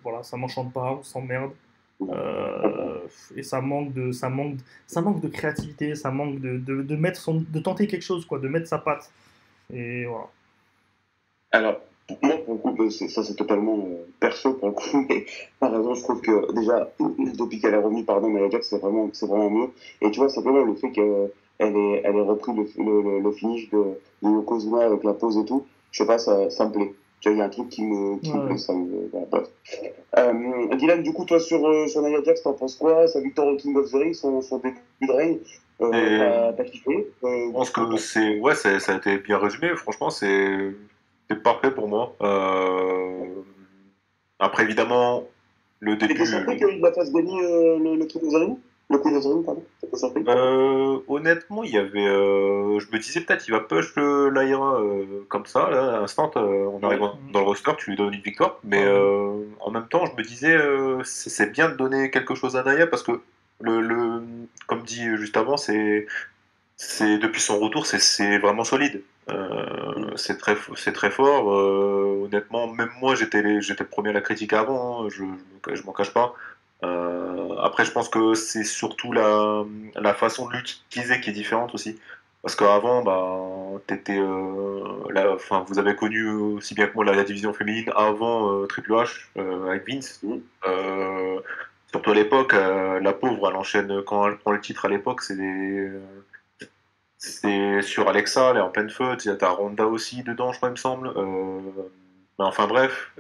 voilà, ça m'enchante pas, on s'emmerde. Et ça manque de créativité, ça manque de tenter quelque chose, quoi, de mettre sa patte. Et voilà. Alors, moi, pour le coup, ça c'est totalement perso pour le coup, mais par raison, je trouve que déjà, depuis qu'elle est revenue, pardon, Nia Jax, c'est vraiment mieux. Et tu vois, simplement le fait qu'elle ait repris le finish de Yokozuna avec la pause et tout, je sais pas, ça me plaît. Tu vois, il y a un truc qui me plaît, ça me. Voilà, bref. Dylan, du coup, toi, sur Nia Jax, t'en penses quoi? Sa victoire au King of the Ring, son début de règne, t'as kiffé? Je pense que ouais, ça a été bien résumé. Franchement, c'est parfait pour moi. Après, évidemment, le T'étais début. surpris qu'il la fasse gagner le King of the Ring? Le Queen of the Ring, pardon. T'étais surpris? Honnêtement, il y avait. Je me disais peut-être il va push Lyra comme ça, là, à l'instant, on arrive dans le roster, tu lui donnes une victoire. Mais en même temps, je me disais, c'est bien de donner quelque chose à Naya parce que, comme dit juste avant, depuis son retour, c'est vraiment solide. C'est très fort. Honnêtement, même moi, j'étais le premier à la critiquer avant. Hein, je m'en cache pas. Après, je pense que c'est surtout la façon de l'utiliser qui est différente aussi. Parce qu'avant, bah, enfin, vous avez connu aussi bien que moi la division féminine avant Triple H avec Vince. Surtout à l'époque, la pauvre, elle enchaîne quand elle prend le titre à l'époque, c'est sur Alexa, elle est en pleine feu. T'as Ronda aussi dedans, je crois, il me semble. Mais enfin bref,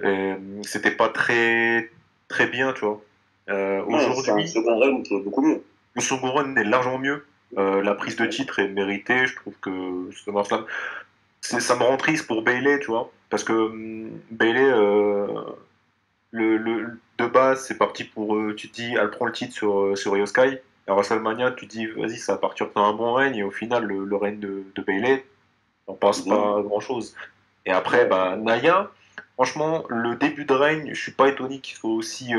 c'était pas très très bien, tu vois. C'est un Aujourd'hui, second règne qui est beaucoup mieux. le second run est largement mieux. La prise de titre est méritée. Je trouve que SummerSlam, ça me rend triste pour Bayley, tu vois, parce que Bayley, de base, c'est parti pour, tu te dis, elle prend le titre sur Io Sky. À WrestleMania, tu te dis, vas-y, ça va partir dans un bon règne, et au final, le règne de Bayley, on passe pas grand-chose. Et après, bah, Naya, franchement, le début de règne, je suis pas étonné qu'il soit aussi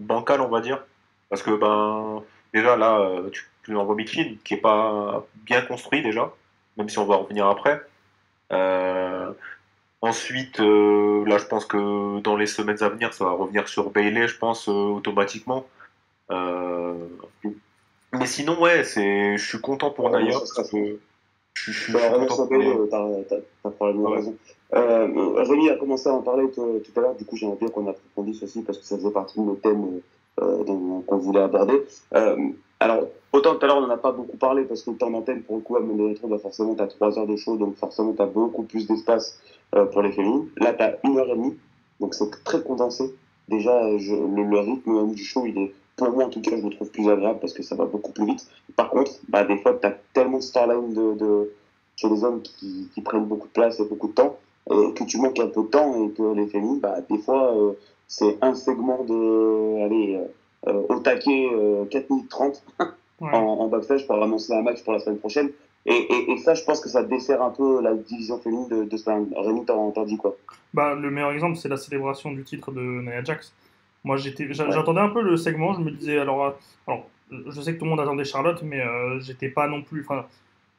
bancal, on va dire. Parce que, ben, déjà, là, tu envoies Michin, qui est pas bien construit déjà, même si on va en revenir après. Ensuite, là, je pense que dans les semaines à venir, ça va revenir sur Bailey, je pense, automatiquement. Euh, Mais sinon, ouais, je suis content pour Naya. Je suis Revenir content sur pour Naya. Bailey, t'as probablement Ouais. raison. Rémi a commencé à en parler tout à l'heure, du coup j'aimerais bien qu'on approfondisse aussi parce que ça faisait partie de nos thèmes qu'on voulait aborder. Alors, autant tout à l'heure on n'en a pas beaucoup parlé parce que le temps d'antenne pour le coup à Monday bah forcément t'as 3 heures de show, donc forcément t'as beaucoup plus d'espace pour les féminines. Là t'as 1h30, donc c'est très condensé. Déjà, le rythme même du show, il est, pour moi en tout cas, je le trouve plus agréable parce que ça va beaucoup plus vite. Par contre, bah, des fois, tu as tellement de storyline chez les hommes qui prennent beaucoup de place et beaucoup de temps, que tu manques un peu de temps et que les féminines, bah, des fois, c'est un segment de, allez, au taquet, 4 minutes 30 Ouais. en backstage pour annoncer un match pour la semaine prochaine. Et ça, je pense que ça dessert un peu la division féminine de ce Rémi, t'en dis quoi? Bah, le meilleur exemple, c'est la célébration du titre de Nia Jax. Moi, Ouais. j'attendais un peu le segment, je me disais, alors je sais que tout le monde attendait Charlotte, mais j'étais pas non plus. Enfin,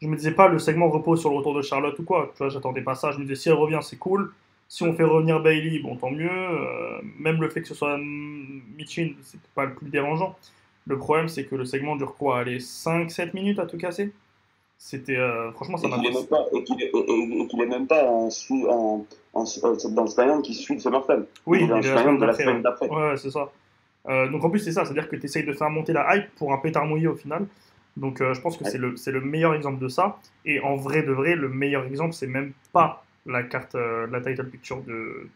je me disais pas le segment repose sur le retour de Charlotte ou quoi. Tu vois, j'attendais pas ça. Je me disais, si elle revient, c'est cool. Si on fait revenir Bailey, bon, tant mieux. Même le fait que ce soit Michin, c'est pas le plus dérangeant. Le problème, c'est que le segment dure quoi? Allez, 5-7 minutes à tout casser. C'était. Franchement, ça Et m'a qu'il est fait. même pas, et qu'il est même pas dans le SmackDown qui suit le SummerSlam. Oui, Il est dans le il est la SmackDown semaine de la d'après, ouais. semaine d'après. Ouais, c'est ça. Donc en plus, c'est ça, c'est-à-dire que tu essayes de faire monter la hype pour un pétard mouillé au final. Donc je pense que Ouais. c'est le meilleur exemple de ça. Et en vrai de vrai, le meilleur exemple, c'est même pas la carte, la title picture de-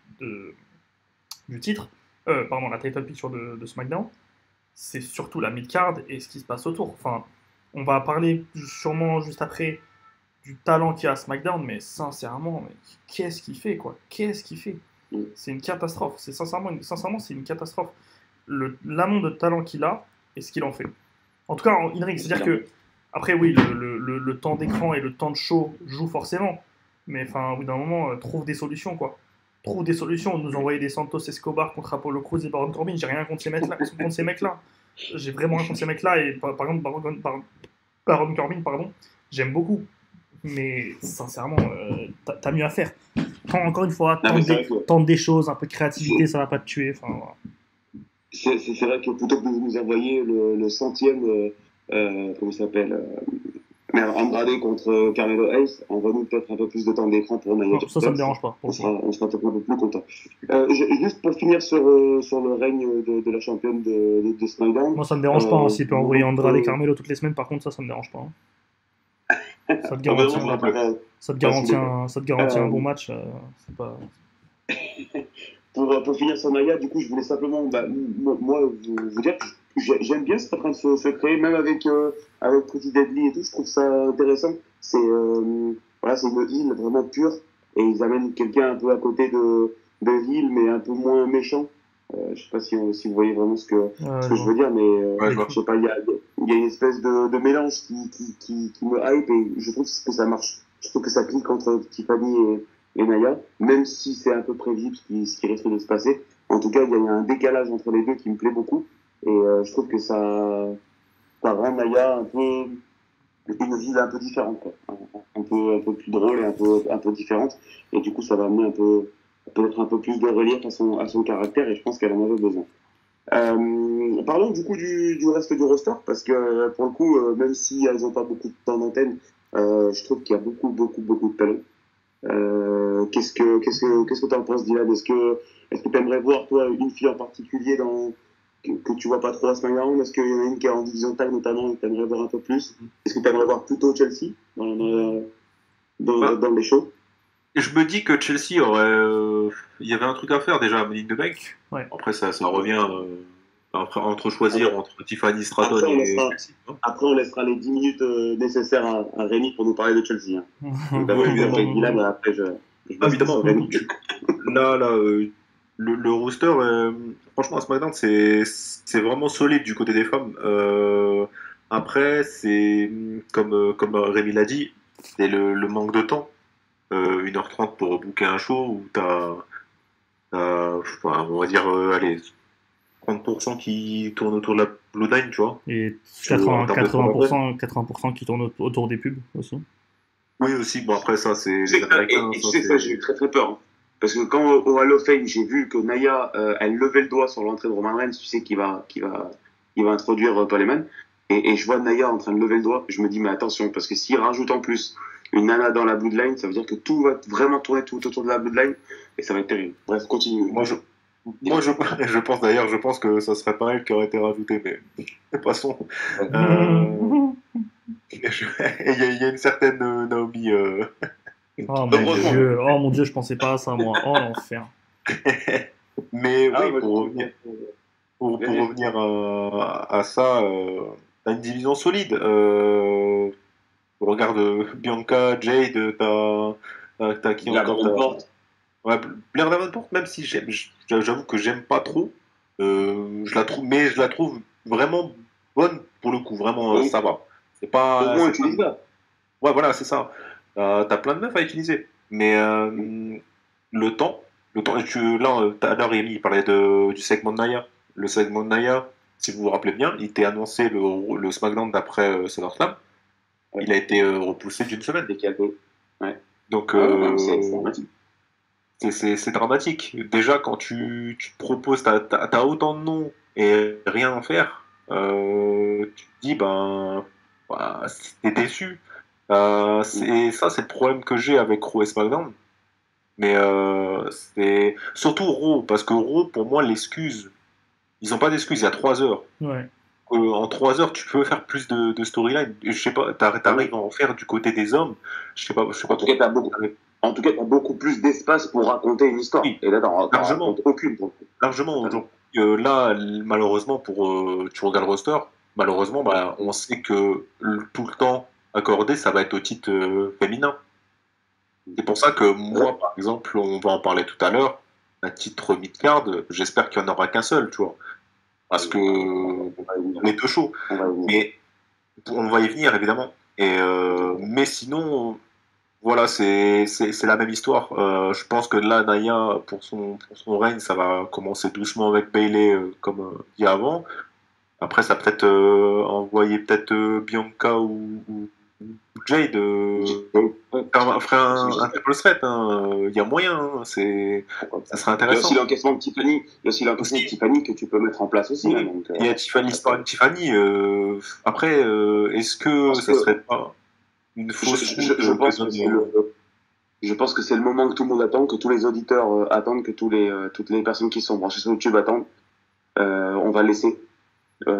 du titre. Pardon, la title picture de SmackDown. C'est surtout la mid-card et ce qui se passe autour. Enfin, on va parler sûrement juste après du talent qu'il y a à SmackDown, mais sincèrement, mais qu'est-ce qu'il fait, quoi? Qu'est-ce qu'il fait? C'est une catastrophe. C'est sincèrement, c'est une catastrophe. L'amont de talent qu'il a et ce qu'il en fait. En tout cas, en in-ring, c'est-à-dire que, après, oui, le temps d'écran et le temps de show jouent forcément, mais enfin, au bout d'un moment, trouve des solutions, quoi. Trouve des solutions. Nous envoyer des Santos Escobar contre Apollo Crews et Baron Corbin, j'ai rien contre ces mecs-là. J'ai vraiment rien contre ces mecs-là, et par exemple, Baron Corbin, pardon, j'aime beaucoup. Mais sincèrement, t'as mieux à faire. Encore une fois, Non, mais c'est vrai que tente des choses, un peu de créativité, ça va pas te tuer. Enfin, voilà. c'est vrai que plutôt que de nous envoyer le centième, comment il s'appelle Andrade contre Carmelo Hayes, envoie-nous peut-être un peu plus de temps d'écran pour Nia Non, Jax. ça me dérange pas. On sera peut-être un peu plus content. Juste pour finir sur le règne de la championne de SmackDown. Moi, ça me dérange pas. Hein, s'il peut envoyer Andrade et donc, Carmelo toutes les semaines, par contre, ça me dérange pas. Hein. Ça te ah ben garantit, non, je rappelle, ça te pas garantit, sous les ça te garantit un Euh, bon match. C'est pas... pour finir sur Naya, du coup, je voulais simplement, moi, vous dire que j'aime bien ce qui est en train de se créer, même avec Pretty Deadly et tout, je trouve ça intéressant. Voilà, c'est une île vraiment pure, et ils amènent quelqu'un un peu à côté de l'île, mais un peu moins méchant. Je sais pas si vous voyez vraiment ce que je veux dire, mais Ouais, je vois. je sais pas, il y a une espèce de mélange qui me hype, et je trouve que ça marche. Je trouve que ça clique entre Tiffany et Naya, même si c'est un peu prévisible ce qui risque de se passer. En tout cas, il y a un décalage entre les deux qui me plaît beaucoup. Et je trouve que ça rend Naya une ville un peu différente, quoi. Un peu plus drôle et un peu différente. Et du coup, ça va amener peut-être un peu plus de relief à son caractère, et je pense qu'elle en avait besoin. Parlons du coup du reste du roster, parce que pour le coup, même si elles n'ont pas beaucoup de temps d'antenne, je trouve qu'il y a beaucoup de talent. Qu'est-ce que tu en penses, Dylan? Est-ce que tu aimerais voir, toi, une fille en particulier que tu vois pas trop à SmackDown? Est-ce qu'il y en a une qui est en division tag notamment et que tu aimerais voir un peu plus? Est-ce que tu aimerais voir plutôt Chelsea Bah, dans les shows? je me dis que Chelsea aurait. Il y avait un truc à faire déjà à Money in the Bank. Ouais. Après, ça revient entre choisir entre Tiffany Stratton Après, et Chelsea. Hein. Après, on laissera les 10 minutes nécessaires à Rémi pour nous parler de Chelsea. Hein. Donc, d'abord, Oui, évidemment, évidemment. avec Dylan, et après, je Ah, laisse évidemment. sur Rémi. Là, le roster, franchement, à SmackDown, c'est vraiment solide du côté des femmes. Après, c'est comme Rémi l'a dit, c'est le manque de temps. 1h30 pour booker un show où enfin, on va dire, allez, 30% qui tournent autour de la Bloodline, tu vois. Et En termes de 80% qui tournent autour des pubs aussi. Oui, aussi. Bon, après, ça, c'est Tu sais les que- Américains. et tu sais que ça, j'ai eu très très peur. Hein. Parce que quand au Hall of Fame, j'ai vu que Naya, elle levait le doigt sur l'entrée de Roman Reigns, tu sais qu'il va introduire Paul Heyman. Et je vois Naya en train de lever le doigt, je me dis, mais attention, parce que s'il rajoute en plus une nana dans la Bloodline, ça veut dire que tout va vraiment tourner tout autour de la Bloodline, et ça va être terrible. Bref, continue. Je pense d'ailleurs, je pense que ça serait pas elle qui aurait été rajoutée, mais passons. Euh, il y a une certaine Naomi. Oh Heureusement. mon Dieu, je pensais pas à ça moi. Oh l'enfer. Mais Ah, oui, ouais, pour revenir à ça, t'as une division solide. Regarde Bianca, Jade, t'as qui la encore porte. Ouais, Blair Davenport, même si j'avoue que j'aime pas trop, mais je la trouve vraiment bonne pour le coup, vraiment Oui. ça va. C'est pas. Au moins, c'est pas- utilise ça. Ouais, voilà, c'est ça. T'as plein de meufs à utiliser, mais le temps, là, tout à l'heure, Rémi, il parlait du segment de Naya. Le segment de Naya, si vous vous rappelez bien, il était annoncé le SmackDown d'après SummerSlam. Ouais. Il a été repoussé d'une semaine. Décalé. Ouais. Donc, C'est dramatique. c'est dramatique. Déjà, quand tu te proposes, t'as autant de noms et rien à faire, tu te dis, bah, t'es déçu. C'est le problème que j'ai avec Raw et SmackDown. Mais c'est surtout Raw, parce que Raw, pour moi, l'excuse, ils n'ont pas d'excuse, il y a 3 heures. Ouais. En 3 heures, tu peux faire plus de storyline. Je sais pas, t'arrives à en faire du côté des hommes. Je sais pas En tout cas, t'as beaucoup plus d'espace pour raconter une histoire. Oui, Et là, t'en largement. racontes aucune. Largement aujourd'hui. Là, malheureusement, tu regardes le roster, malheureusement, bah, on sait que tout le temps accordé, ça va être au titre féminin. C'est pour ça que moi, par exemple, on va en parler tout à l'heure, un titre mid-card, j'espère qu'il n'y en aura qu'un seul, tu vois. Parce que on est deux shows. Mais on va y venir, évidemment. Mais sinon, voilà, c'est la même histoire. Je pense que là, Naya, pour son règne, ça va commencer doucement avec Bailey, comme dit avant. Après, ça peut-être envoyer peut-être Bianca ou Jade. Ferait un triple threat. Il y a moyen. Ça serait Il y a intéressant. aussi l'encaissement de Tiffany. Il y a aussi l'encaissement de Tiffany que tu peux mettre en place aussi. Oui. Là, donc, Il y a Tiffany, l'histoire de Tiffany. Après, est-ce que ça serait pas une fausse je pense que c'est le moment que tout le monde attend, que tous les auditeurs attendent, que toutes les personnes qui sont branchées sur YouTube attendent. On va laisser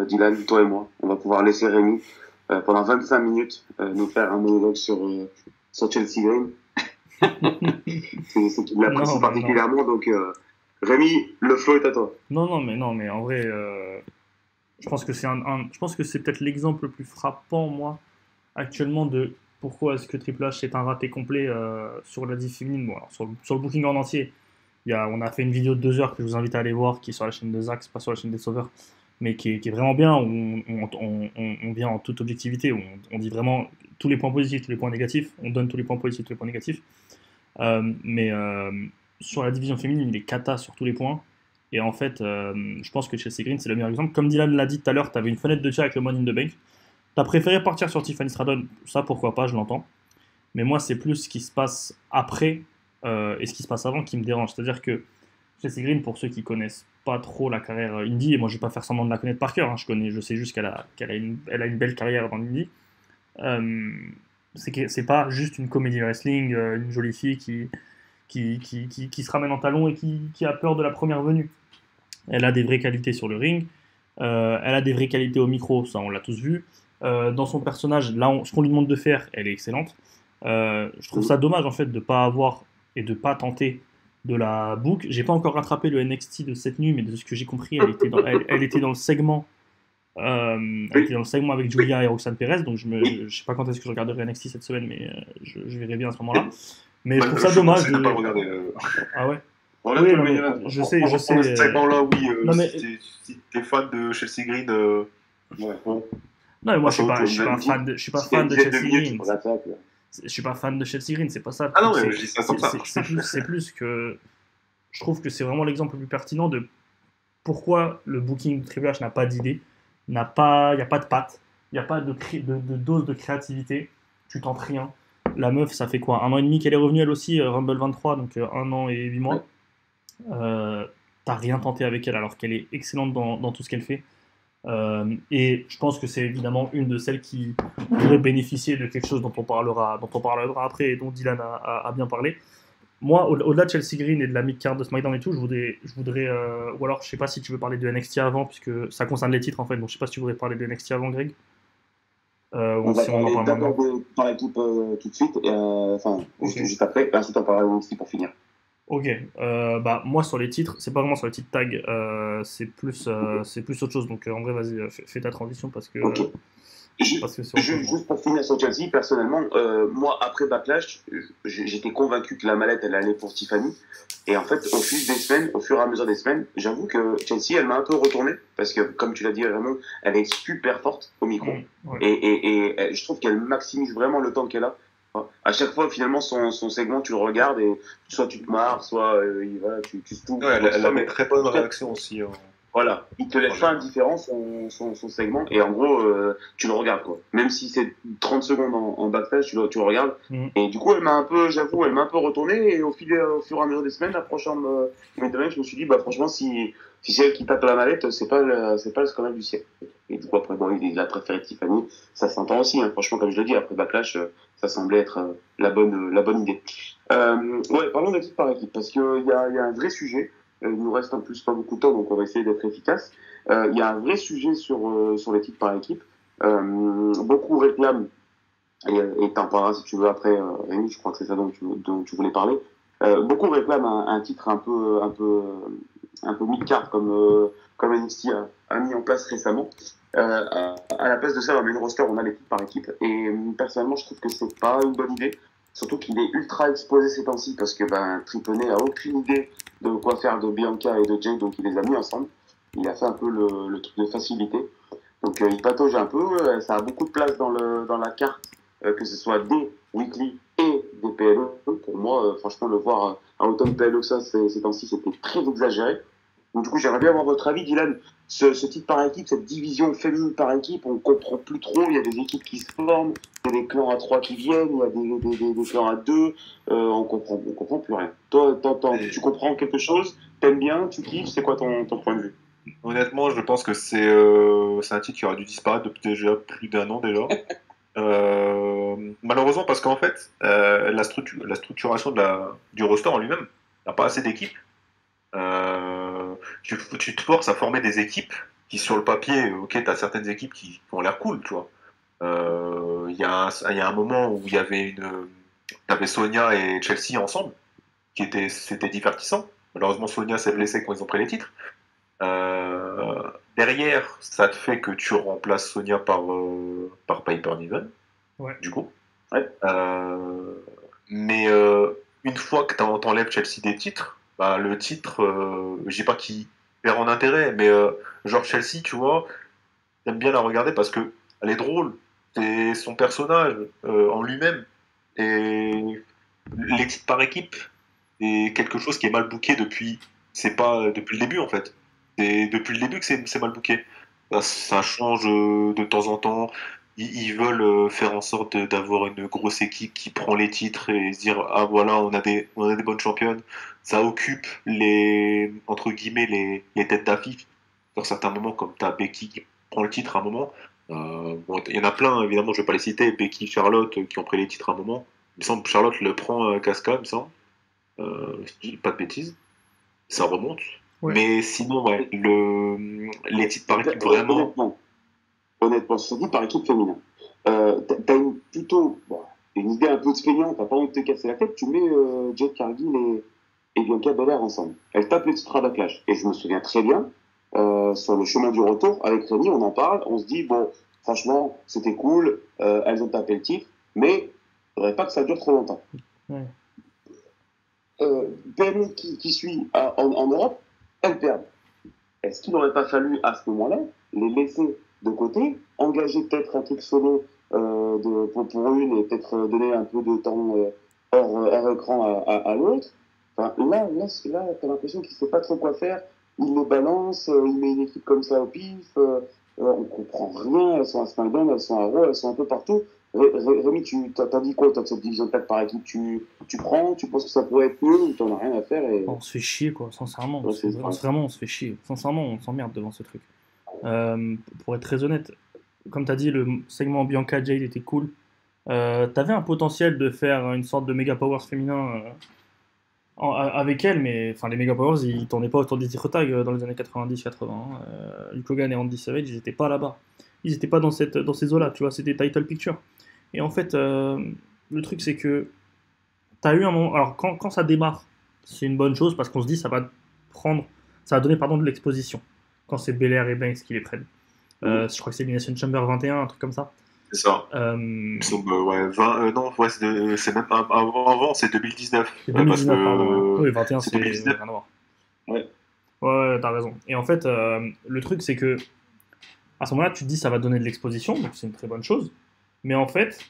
Dylan, toi et moi, on va pouvoir laisser Rémi pendant 25 minutes nous faire un monologue sur Chelsea Green. c'est qu'il l'apprécie particulièrement. Donc, Rémi, le flow est à toi. Non, mais en vrai, je pense que je pense que c'est peut-être l'exemple le plus frappant, moi, actuellement, de pourquoi est-ce que Triple H est un raté complet sur la div féminine. Bon, alors, sur le booking en entier, on a fait une vidéo de 2 heures que je vous invite à aller voir, qui est sur la chaîne de Zax, pas sur la chaîne des Sauveurs, mais qui est vraiment bien, où on vient en toute objectivité, où on dit vraiment tous les points positifs, tous les points négatifs, on donne tous les points positifs, tous les points négatifs. Mais sur la division féminine, il est cata sur tous les points. Et en fait, je pense que Chelsea Green, c'est le meilleur exemple. Comme Dylan l'a dit tout à l'heure, tu avais une fenêtre de tir avec le Money in the Bank. Tu as préféré partir sur Tiffany Stratton, ça pourquoi pas, je l'entends. Mais moi, c'est plus ce qui se passe après et ce qui se passe avant qui me dérange. C'est-à-dire que Chelsea Green, pour ceux qui connaissent pas trop la carrière indie, et moi je vais pas faire semblant de la connaître par cœur, hein, je sais juste qu'elle a une belle carrière dans l'indie. C'est pas juste une comédie wrestling, une jolie fille qui se ramène en talons et qui a peur de la première venue. Elle a des vraies qualités sur le ring, elle a des vraies qualités au micro, ça on l'a tous vu. Dans son personnage, là, ce qu'on lui demande de faire, elle est excellente. Je trouve ça dommage en fait de pas avoir et de pas tenter de la book. J'ai pas encore rattrapé le NXT de cette nuit, mais de ce que j'ai compris, elle était dans le segment. Elle était dans le segment avec Julia et Roxanne Perez, donc je sais pas quand est-ce que je regarderai NXT cette semaine, mais je verrai bien à ce moment-là. Mais je trouve ça dommage de. Pas regarder, Ah ouais. Oui, non, mais je sais. Ce segment-là, oui. Non, mais... Si t'es fan de Chelsea Green, ouais. Bon. Non, mais moi je suis pas fan de Chelsea Green. Je suis pas fan de Chelsea Green, c'est pas ça. Ah non, mais je dis ça comme ça. C'est plus que je trouve que c'est vraiment l'exemple le plus pertinent de pourquoi le booking de Triple H n'a pas d'idée, il n'y a pas de patte, il n'y a pas de dose de créativité, tu tentes rien. La meuf, ça fait quoi, 1 an et demi qu'elle est revenue elle aussi, Rumble 23, donc 1 an et 8 mois. T'as rien tenté avec elle alors qu'elle est excellente dans tout ce qu'elle fait. Et je pense que c'est évidemment une de celles qui pourrait bénéficier de quelque chose dont on parlera après et dont Dylan a bien parlé. Moi, au-delà de Chelsea Green et de la mid-card de SmackDown et tout, je voudrais ou alors je sais pas si tu veux parler de NXT avant, puisque ça concerne les titres en fait, donc je sais pas si tu voudrais parler de NXT avant, Greg. On Ou va si on en parler parle d'abord maintenant. par équipe tout de suite, Ok. juste après, et ensuite on parlera aussi pour finir. Ok, bah moi sur les titres, c'est pas vraiment sur les titres tag, c'est plus autre chose. Donc en vrai, vas-y, fais ta transition Ok. parce que c'est autre chose. Juste pour finir sur Chelsea, personnellement, moi, après Backlash, j'étais convaincu que la mallette, elle allait pour Tiffany. Et en fait, au fur et à mesure des semaines, j'avoue que Chelsea, elle m'a un peu retourné. Parce que, comme tu l'as dit, Raymond, elle est super forte au micro. Ouais. Et je trouve qu'elle maximise vraiment le temps qu'elle a. Enfin, à chaque fois, finalement, son segment, tu le regardes et soit tu te marres, soit tu stouffes. Ouais, elle a des très bonnes réactions aussi. Voilà, il te laisse pas indifférent son segment, et en gros, tu le regardes, quoi. Même si c'est 30 secondes en backstage, tu le regardes. Et du coup, j'avoue, elle m'a un peu retourné, et au fur et à mesure des semaines, approchant de mes je me suis dit, bah, franchement, si c'est elle qui tape la mallette, c'est pas le scandale du siècle. Et du coup, après, bon, il a préféré Tiffany, ça s'entend aussi, hein. Franchement, comme je l'ai dit, après Backlash, ça semblait être la bonne idée. Ouais, parlons d'équipe par équipe, parce qu'il y a un vrai sujet. Il nous reste en plus pas beaucoup de temps, donc on va essayer d'être efficace. Il y a un vrai sujet sur les titres par équipe. Beaucoup réclament, et t'en parleras si tu veux après, Rémi, je crois que c'est ça dont tu voulais parler. Beaucoup réclament un titre un peu mid-card comme NXT a mis en place récemment. À la place de ça, dans le main roster, on a les titres par équipe. Et personnellement, je trouve que c'est pas une bonne idée. Surtout qu'il est ultra exposé ces temps-ci parce que Triple H a aucune idée de quoi faire de Bianca et de Jay, donc il les a mis ensemble. Il a fait un peu le truc de facilité. Donc il patauge un peu, ça a beaucoup de place dans la carte, que ce soit des weekly et des PLE. Pour moi, franchement, le voir à autant de PLE que ça ces temps-ci, c'était très exagéré. Donc du coup, j'aimerais bien avoir votre avis, Dylan. Ce titre par équipe, cette division féminine par équipe, on comprend plus trop. Il y a des équipes qui se forment, il y a des clans à 3 qui viennent, il y a des clans à 2. On comprend plus rien. Toi, tu comprends quelque chose? T'aimes bien? Tu kiffes? C'est quoi ton point de vue? Honnêtement, je pense que c'est un titre qui aurait dû disparaître depuis déjà plus d'un an déjà. Malheureusement, parce qu'en fait, la structuration du roster en lui-même n'a pas assez d'équipes. Tu te forces à former des équipes qui, sur le papier, ok, tu as certaines équipes qui ont l'air cool, tu vois. Il y a un moment où t'avais Sonia et Chelsea ensemble, c'était divertissant. Malheureusement, Sonia s'est blessée quand ils ont pris les titres. Derrière, ça te fait que tu remplaces Sonia par Piper Niven, Ouais. du coup. Ouais. Mais une fois que t'enlèves Chelsea des titres, bah, le titre, je dis pas qu'il perd en intérêt, mais genre Chelsea, tu vois, j'aime bien la regarder parce que elle est drôle, c'est son personnage en lui-même, et l'équipe par équipe est quelque chose qui est mal booké c'est pas depuis le début en fait. C'est depuis le début que c'est mal booké. Ça change de temps en temps. Ils veulent faire en sorte d'avoir une grosse équipe qui prend les titres et se dire ah voilà on a des bonnes championnes. Ça occupe entre guillemets les têtes d'affiche sur certains moments comme t'as Becky qui prend le titre à un moment. Bon, il y en a plein évidemment je vais pas les citer. Becky, Charlotte qui ont pris les titres à un moment. Il me semble que Charlotte le prend Casca, il me semble. Si je dis pas de bêtises, ça remonte. Ouais. Mais sinon, ouais, les titres par équipe, vraiment. Honnêtement, sur ce titre par équipe féminin, t'as une idée un peu de feignant, t'as pas envie de te casser la tête, tu mets Jade Cargill et Bianca Belair ensemble. Elles tapent le titre à Backlash. Et je me souviens très bien, sur le chemin du retour, avec Rémi, on en parle, on se dit, bon, franchement, c'était cool, elles ont tapé le titre, mais faudrait pas que ça dure trop longtemps. Ouais. PMU qui suit en Europe, elles perdent. Est-ce qu'il n'aurait pas fallu, à ce moment-là, les laisser de côté, engager peut-être un truc solo pour une et peut-être donner un peu de temps hors écran à l'autre? Enfin, là, t'as l'impression qu'il ne sait pas trop quoi faire. il les balance, il met une équipe comme ça au pif, on comprend rien, elles sont à SmackDown, elles sont à Raw, elles sont un peu partout. Rémi, tu t'as dit quoi, toi, de cette division 4 par équipe? Tu prends, tu penses que ça pourrait être mieux ou t'en as rien à faire et... On se fait chier, quoi, sincèrement. Ouais, c'est vrai. Vraiment, on se fait chier. Sincèrement, on s'emmerde devant ce truc. Pour être très honnête, comme tu as dit, le segment Bianca Jade était cool. T'avais un potentiel de faire une sorte de Mega Powers féminin avec elle, mais enfin, les Mega Powers, ils tournaient pas autour des titres tag dans les années 90-80. Hulk Hogan et Randy Savage, ils étaient pas là-bas. Ils étaient pas dans ces eaux-là, tu vois, c'était title picture. Et en fait, le truc, c'est que t'as eu un moment. Alors, quand ça démarre, c'est une bonne chose parce qu'on se dit ça va donner de l'exposition quand c'est Belair et Banks qui les prennent. Je crois que c'est Elimination Chamber 21, un truc comme ça. C'est ça. Ouais, 20, non, ouais, c'est même avant, c'est 2019. C'est 2019, parce que, pardon. Ouais. Oui, 21, c'est c'est 2019. rien à voir. Ouais. Ouais, t'as raison. Et en fait, le truc, c'est que à ce moment-là, tu te dis ça va donner de l'exposition, donc c'est une très bonne chose. Mais en fait,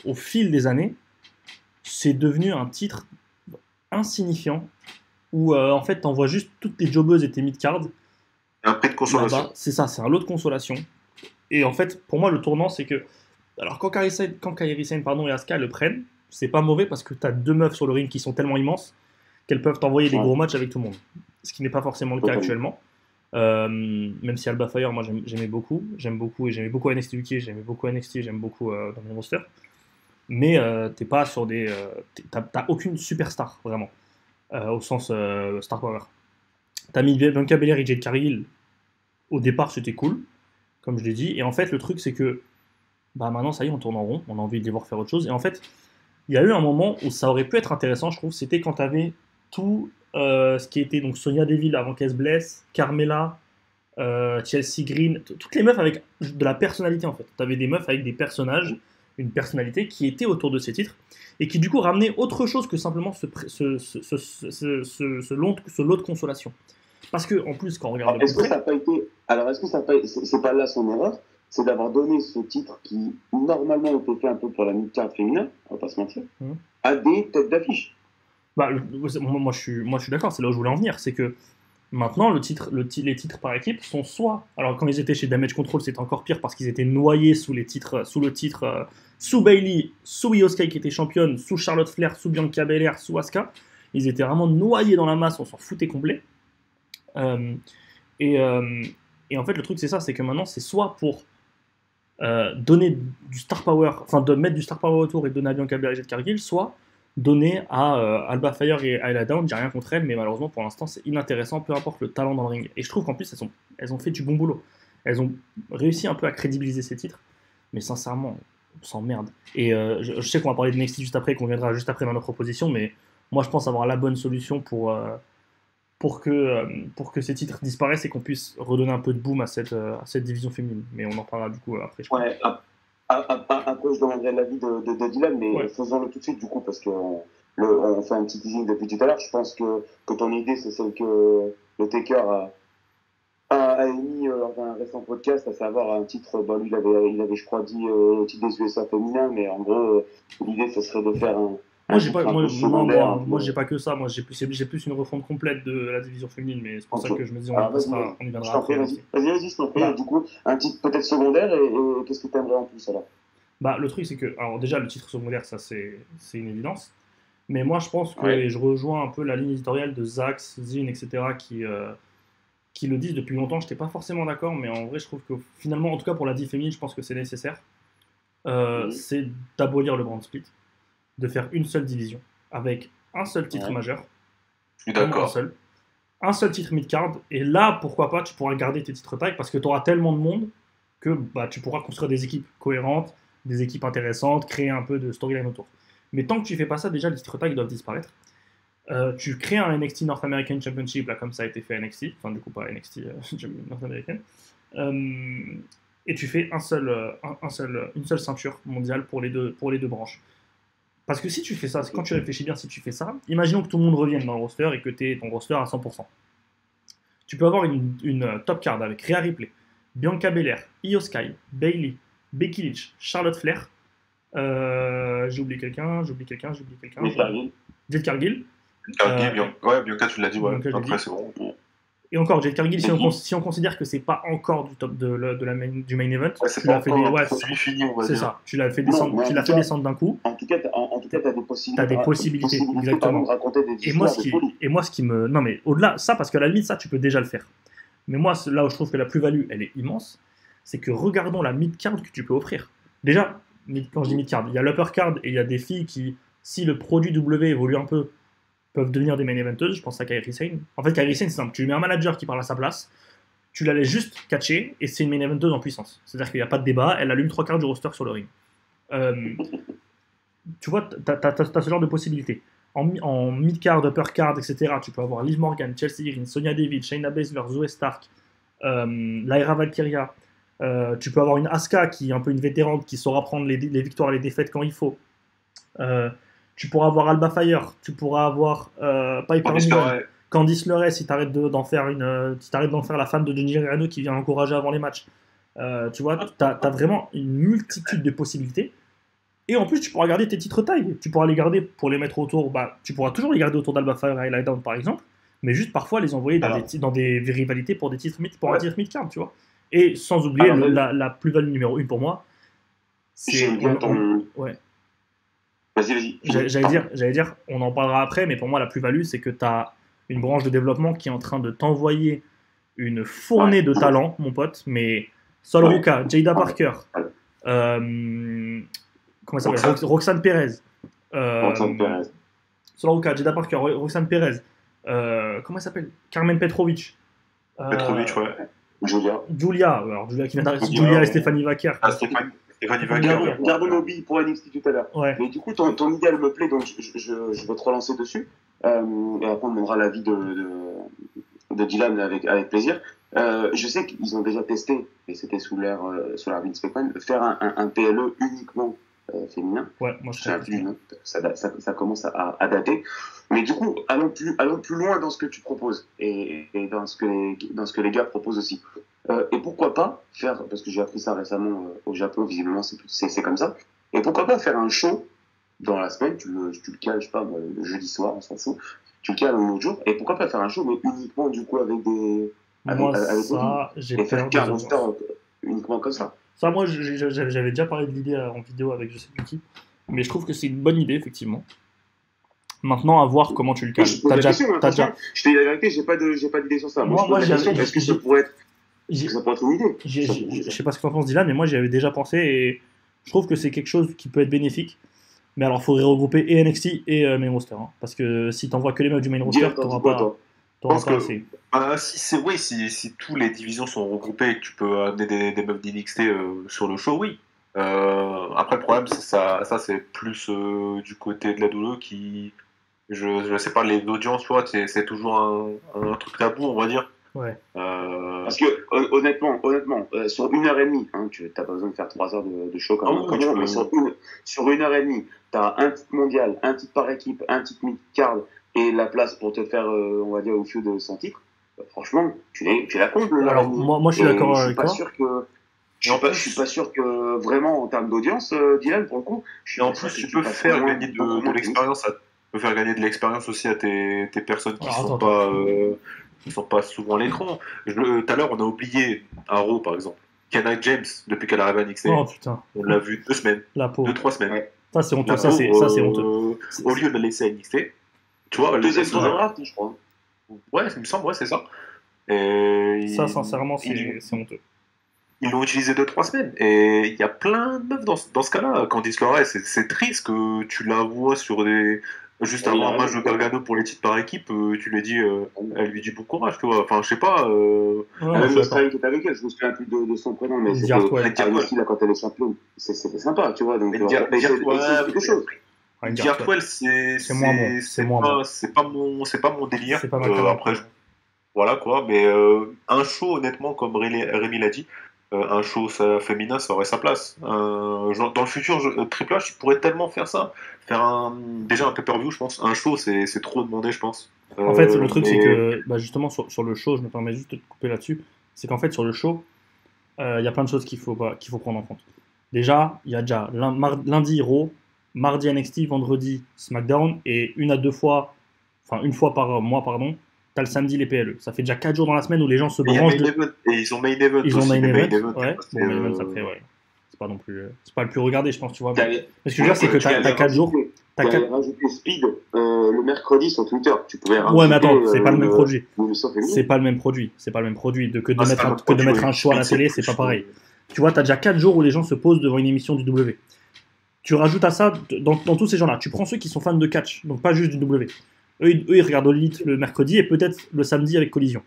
au fil des années, c'est devenu un titre insignifiant où en fait, t'envoies juste toutes tes jobbeuses et tes mid-cards. Un prix de consolation. C'est ça, c'est un lot de consolation. Et en fait, pour moi, le tournant, c'est que. Alors, quand Kairi Sane et Asuka le prennent, c'est pas mauvais parce que t'as deux meufs sur le ring qui sont tellement immenses qu'elles peuvent t'envoyer des gros matchs avec tout le monde. Ce qui n'est pas forcément le cas actuellement. Même si Alba Fire, moi j'aimais beaucoup. J'aime beaucoup et j'aimais beaucoup NXT UK, j'aimais beaucoup NXT, j'aime beaucoup dans mes rosters. Mais t'es pas sur des. T'as aucune superstar, vraiment. Au sens Star Power. T'as mis Bianca Belair et Jade Cargill. Au départ, c'était cool, comme je l'ai dit. Et en fait, le truc, c'est que bah maintenant, ça y est, on tourne en rond. On a envie de les voir faire autre chose. Et en fait, il y a eu un moment où ça aurait pu être intéressant, je trouve. C'était quand t'avais tout ce qui était donc Sonya Deville avant qu'elle se blesse, Carmella, Chelsea Green, toutes les meufs avec de la personnalité en fait. T'avais des meufs avec des personnages, une personnalité qui était autour de ces titres et qui du coup ramenait autre chose que simplement ce lot de consolation. Parce que en plus quand on regarde est-ce que ça n'a pas été c'est pas là son erreur, c'est d'avoir donné ce titre qui normalement était fait un peu pour la mid-card féminin, on va pas se mentir, à des têtes d'affiche. Bah, moi je suis d'accord, c'est là où je voulais en venir, c'est que maintenant les titres par équipe sont soit, alors quand ils étaient chez Damage Control c'était encore pire parce qu'ils étaient noyés sous le titre, sous Bayley, sous Io Sky qui était championne, sous Charlotte Flair, sous Bianca Belair, sous Asuka, ils étaient vraiment noyés dans la masse, on s'en foutait complet. Et en fait le truc c'est ça, c'est que maintenant c'est soit pour donner du star power, enfin de mettre du star power autour et donner à Bianca Belair et Jade Cargill, soit donner à Alba Fire et Ayla Dawn, j'ai rien contre elles, mais malheureusement pour l'instant c'est inintéressant, peu importe le talent dans le ring. Et je trouve qu'en plus elles ont fait du bon boulot. Elles ont réussi un peu à crédibiliser ces titres, mais sincèrement, on s'emmerde. Et je sais qu'on va parler de NXT juste après, qu'on viendra juste après dans notre proposition, mais moi je pense avoir la bonne solution pour que ces titres disparaissent et qu'on puisse redonner un peu de boom à cette division féminine. Mais on en parlera du coup après. Ouais, après je demanderai l'avis de Dylan, mais faisons-le tout de suite du coup, parce qu'on fait un petit teasing depuis tout à l'heure. Je pense que ton idée, c'est celle que le Taker a émis lors d'un récent podcast, à savoir un titre, lui il avait je crois dit le titre des USA féminin, mais en gros l'idée ce serait de faire moi j'ai pas que ça, moi j'ai plus une refonte complète de la division féminine, mais c'est pour ça que je me dis on y viendra après. Vas-y, je t'en prie. Du coup, un titre peut-être secondaire, et qu'est-ce que tu aimerais en plus alors? Bah le truc c'est que, alors déjà le titre secondaire ça c'est une évidence, mais moi je pense que, et je rejoins un peu la ligne éditoriale de Zax, Zine, etc. qui le disent depuis longtemps, je n'étais pas forcément d'accord, mais en vrai je trouve que finalement, en tout cas pour la div féminine, je pense que c'est nécessaire, c'est d'abolir le brand split, de faire une seule division, avec un seul titre majeur, je suis d'accord. Un seul titre mid-card, et là, pourquoi pas, tu pourras garder tes titres tag, parce que tu auras tellement de monde que bah, tu pourras construire des équipes cohérentes, des équipes intéressantes, créer un peu de storyline autour. Mais tant que tu fais pas ça, déjà les titres tag doivent disparaître. Tu crées un NXT North American Championship, là, comme ça a été fait à NXT, enfin du coup pas NXT North American, et tu fais une seule ceinture mondiale pour les deux branches. Parce que si tu fais ça, quand tu réfléchis bien, si tu fais ça, imaginons que tout le monde revienne dans le roster et que tu aies ton roster à 100%. Tu peux avoir une top card avec Rhea Ripley, Bianca Belair, Io Sky, Bayley, Becky Lynch, Charlotte Flair, j'ai oublié quelqu'un. Jade Cargill. Bianca, tu l'as dit, ouais. Après, c'est bon. Et encore, Jade Cargill, si on considère que c'est pas encore du top du main event, tu l'as fait fini, on va dire. C'est ça, tu l'as fait descendre d'un coup. En tout cas, t'as des possibilités. Exactement. Et moi, ce qui me. Non, mais au-delà, ça, parce qu'à la limite, ça, tu peux déjà le faire. Mais moi, là où je trouve que la plus-value, elle est immense, c'est que regardons la mid-card que tu peux offrir. Déjà, quand je dis mid-card, il y a l'upper-card et il y a des filles qui, si le produit W évolue un peu, peuvent devenir des main eventeuses. Je pense à Kairi Sane. En fait, Kairi Sane, c'est simple. Tu lui mets un manager qui parle à sa place, tu la laisses juste catcher et c'est une main eventeuse en puissance. C'est-à-dire qu'il n'y a pas de débat, elle allume 3/4 du roster sur le ring. Tu vois, tu as ce genre de possibilités. En mid-card, upper-card, etc., tu peux avoir Liv Morgan, Chelsea Green, Sonya Deville, Shayna Baszler, Zoe Stark, Lyra Valkyria. Tu peux avoir une Asuka qui est un peu une vétérante qui saura prendre les victoires et les défaites quand il faut. Tu pourras avoir Alba Fire, tu pourras avoir Piper Niven, Candice LeRae si t'arrêtes d'en faire la femme de Johnny Gargano qui vient encourager avant les matchs. Tu vois, t'as vraiment une multitude de possibilités. Et en plus, tu pourras garder tes titres taille. Tu pourras les garder pour les mettre autour. Tu pourras toujours les garder autour d'Alba Fire et Highlight Down par exemple, mais juste parfois les envoyer dans des rivalités pour des titres un titre mid-card, tu vois. Et sans oublier la plus-value numéro 1 pour moi, c'est. Ouais. Vas-y. J'allais dire, on en parlera après, mais pour moi, la plus-value, c'est que tu as une branche de développement qui est en train de t'envoyer une fournée de talents, mon pote, mais Sol Ruka, Jada Parker, comment ça s'appelle, Roxanne Perez. Sol Ruka, Jada Parker, Roxanne Perez. Comment elle s'appelle, Carmen Petrovic. Petrovic, ouais. Julia qui vient d'arriver. Julia et Stéphanie Vaquer. Gardons nos billes pour NXT tout à l'heure. Ouais. Mais du coup, ton idéal me plaît, donc je vais te relancer dessus. Et après, on demandera l'avis de Dylan avec plaisir. Je sais qu'ils ont déjà testé, et c'était sous l'ère Vince McMahon, faire un PLE uniquement féminin. Ouais, moi je sais plus. Ça commence à dater. Mais du coup, allons plus loin dans ce que tu proposes et dans ce que les gars proposent aussi. Et pourquoi pas faire, parce que j'ai appris ça récemment au Japon, visiblement c'est comme ça, et pourquoi pas faire un show dans la semaine, tu le cales, je sais pas, le jeudi soir, on s'en fout, tu le cales un autre jour, et pourquoi pas faire un show, mais uniquement du coup avec des... j'ai faire un roster uniquement comme ça. Ça, moi, j'avais déjà parlé de l'idée en vidéo avec je sais plus qui, mais je trouve que c'est une bonne idée, effectivement. Maintenant, à voir comment tu le cales. Je te dis la vérité, j'ai pas d'idée sur ça. Moi, est-ce que ça pourrait être une idée? Je sais pas ce que t'en penses, Dylan, mais moi, j'y avais déjà pensé et je trouve que c'est quelque chose qui peut être bénéfique. Mais alors, il faudrait regrouper et NXT et main roster. Hein, parce que si t'envoies que les mecs du main roster, t'auras pas assez. Si toutes les divisions sont regroupées et que tu peux amener des meufs d'NXT sur le show, oui. Après, le problème, c'est ça c'est plus du côté de la WWE qui. Je sais pas, les audiences, tu vois, c'est toujours un truc tabou, on va dire. Ouais. Parce que honnêtement, sur 1h30, hein, tu n'as pas besoin de faire 3 heures de show quand tu veux, mais sur 1h30, tu as un titre mondial, un titre par équipe, un titre mid-card et la place pour te faire, on va dire, au feud de 100 titres. Franchement, tu la combles. Alors, moi, je suis d'accord avec toi. Je suis pas sûr que vraiment en termes d'audience, Dylan, pour le coup. Et en plus, tu peux faire gagner de l'expérience. Tu peux faire gagner de l'expérience aussi à tes personnes qui sont pas souvent à l'écran. Tout à l'heure, on a oublié un Raw, par exemple. Kenna James, depuis qu'elle arrive à NXT. Oh putain. On l'a vu 2 semaines. 2-3 semaines. Ouais. Ça, c'est honteux. Ça, c'est honteux. Au lieu de la laisser à NXT, tu vois, deuxième tour de draft, je crois. Ouais, ça me semble, c'est ça. Ça, sincèrement, c'est honteux. Ils l'ont utilisé 2-3 semaines. Et il y a plein de meufs dans ce cas-là. Candice LeRae, c'est triste que tu la vois sur des. Juste avant un match de Gargano pour les titres par équipe, tu lui dis, elle lui dit bon courage, tu vois. Enfin, je sais pas. L'Australienne qui est avec elle, je me souviens plus de son prénom, mais c'était là quand elle est championne. C'était sympa, tu vois. Donc, quelque chose. Diartwell, c'est pas mon délire. Après, voilà quoi. Mais un show, honnêtement, comme Rémi l'a dit, un show féminin, ça aurait sa place. Dans le futur, Triple H, il pourrait tellement faire ça. Faire déjà un pay-per-view, je pense. Un show, c'est trop demandé, je pense. En fait, le truc, c'est que justement, sur le show, je me permets juste de te couper là-dessus, c'est qu'en fait, sur le show, il y a plein de choses qu'il faut prendre en compte. Déjà, il y a déjà lundi Raw, mardi NXT, vendredi SmackDown, et 1 à 2 fois, enfin une fois par mois, pardon, t'as le samedi les PLE. Ça fait déjà 4 jours dans la semaine où les gens se Et il y a branchent. Et ils ont main event Ils ont aussi. main mais event, ouais. c'est, Bon, main event, après, ouais. C'est pas non plus. C'est pas le plus regardé, je pense, tu vois. Mais ce que je veux dire, c'est que t'as 4 jours. Tu as rajouté Speed le mercredi sur Twitter. Tu pouvais rajouter. Ouais, mais attends, c'est pas le même produit. C'est pas le même produit. C'est pas le même produit. Que de mettre un show à la télé, c'est pas pareil. Tu vois, t'as déjà 4 jours où les gens se posent devant une émission du W. Tu rajoutes à ça, dans tous ces gens-là, tu prends ceux qui sont fans de catch, donc pas juste du W. Eux ils regardent All Elite le mercredi et peut-être le samedi avec Collision.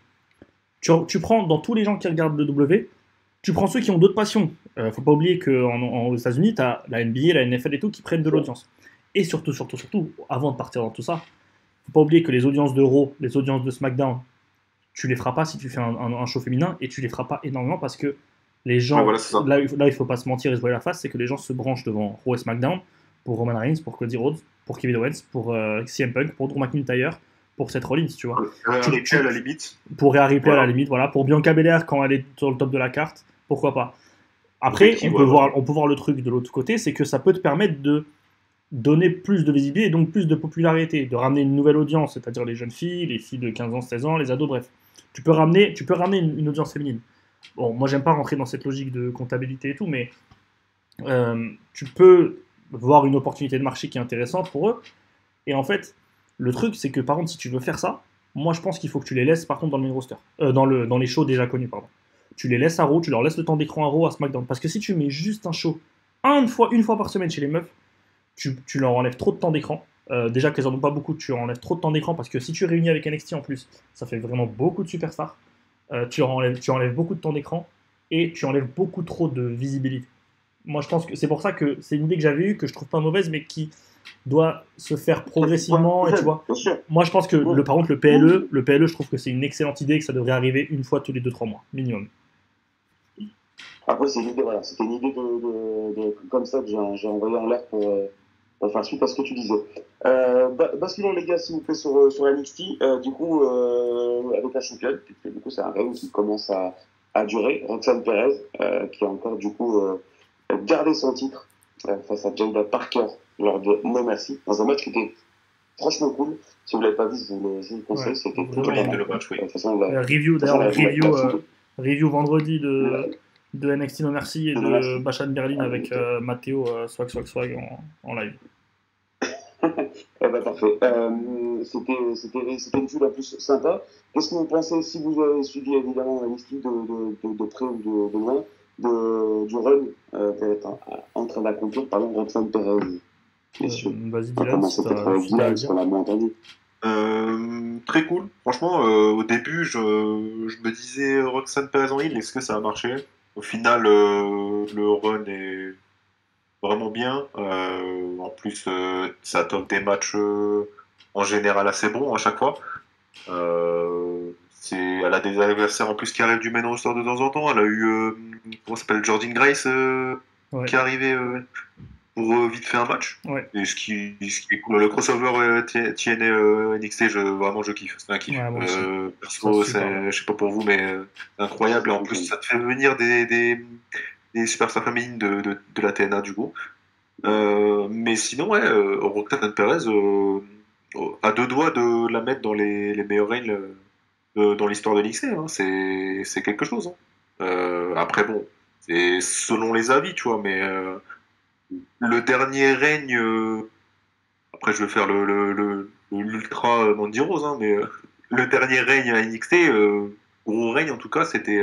Tu prends dans tous les gens qui regardent le W, tu prends ceux qui ont d'autres passions. Faut pas oublier qu'aux États-Unis, tu as la NBA, la NFL et tout qui prennent de l'audience. Et surtout, avant de partir dans tout ça, faut pas oublier que les audiences de Raw, les audiences de SmackDown, tu les feras pas si tu fais un show féminin et tu les feras pas énormément parce que les gens, là il faut pas se mentir et se voiler la face, c'est que les gens se branchent devant Raw et SmackDown pour Roman Reigns, pour Cody Rhodes, pour Kevin Owens, pour CM Punk, pour Drew McIntyre, pour Seth Rollins, tu vois. Ripley à la limite. Pour Rhea Ripley à la limite, voilà. Pour Bianca Belair quand elle est sur le top de la carte, pourquoi pas. Après, on peut voir le truc de l'autre côté, c'est que ça peut te permettre de donner plus de visibilité et donc plus de popularité, de ramener une nouvelle audience, c'est-à-dire les jeunes filles, les filles de 15 ans, 16 ans, les ados, bref. Tu peux ramener une audience féminine. Bon, moi j'aime pas rentrer dans cette logique de comptabilité et tout, mais tu peux voir une opportunité de marché qui est intéressante pour eux. Et en fait, le truc, c'est que par contre, si tu veux faire ça, moi je pense qu'il faut que tu les laisses par contre dans le main roster, dans les shows déjà connus, pardon. Tu les laisses à Raw, tu leur laisses le temps d'écran à Raw, à SmackDown. Parce que si tu mets juste un show une fois par semaine chez les meufs, tu leur enlèves trop de temps d'écran. Déjà qu'elles en ont pas beaucoup, tu leur enlèves trop de temps d'écran parce que si tu réunis avec NXT en plus, ça fait vraiment beaucoup de superstars. Tu enlèves beaucoup de temps d'écran et tu enlèves beaucoup trop de visibilité. Moi je pense que c'est pour ça que c'est une idée que j'avais eue, que je trouve pas mauvaise, mais qui doit se faire progressivement. Et tu vois, moi je pense que par contre le PLE, je trouve que c'est une excellente idée et que ça devrait arriver une fois tous les 2-3 mois, minimum. Après, c'était une idée comme ça que j'ai envoyé en l'air pour faire suite à ce que tu disais. Basculons les gars, s'il vous plaît, sur NXT, du coup, avec la championne, du coup c'est un règne qui commence à durer, Roxanne Perez, qui a encore du coup gardé son titre face à Jada Parker lors de No Mercy, dans un match qui était franchement cool. Si vous ne l'avez pas vu, je vous le conseille, c'était plutôt bien le match, oui. Review vendredi de NXT No Mercy et de Bachan Berlin avec Matteo Swag en live. Parfait. C'était une foule la plus sympa. Qu'est-ce que vous pensez, si vous avez suivi évidemment NXT de près ou de loin, du run en train d'accomplir par exemple Roxanne Perez? Vas-y, Dylan, ce qu'on a moins entendu. Très cool. Franchement, au début, je me disais Roxanne Perez en heel, est-ce que ça a marché? Au final, le run est vraiment bien. En plus, ça t'offre des matchs en général assez bons à chaque fois. Elle a des adversaires en plus qui arrivent du main roster de temps en temps. Elle a eu, comment s'appelle, Jordynne Grace qui est arrivé pour vite fait un match. Ouais. Et ce qui est cool, le crossover TNA NXT, vraiment je kiffe. C'est un kiff. Ouais, perso, je sais pas pour vous, mais c'est incroyable. Et en plus, ça te fait venir des superstars féminines de la TNA du coup. Mais sinon, ouais, Roxanne Perez a deux doigts de la mettre dans les meilleurs règnes dans l'histoire de NXT. Hein. C'est quelque chose. Hein. Après, bon, c'est selon les avis, tu vois, mais le dernier règne. Après, je vais faire l'ultra Mandy Rose, hein, mais le dernier règne à NXT, gros règne en tout cas, c'était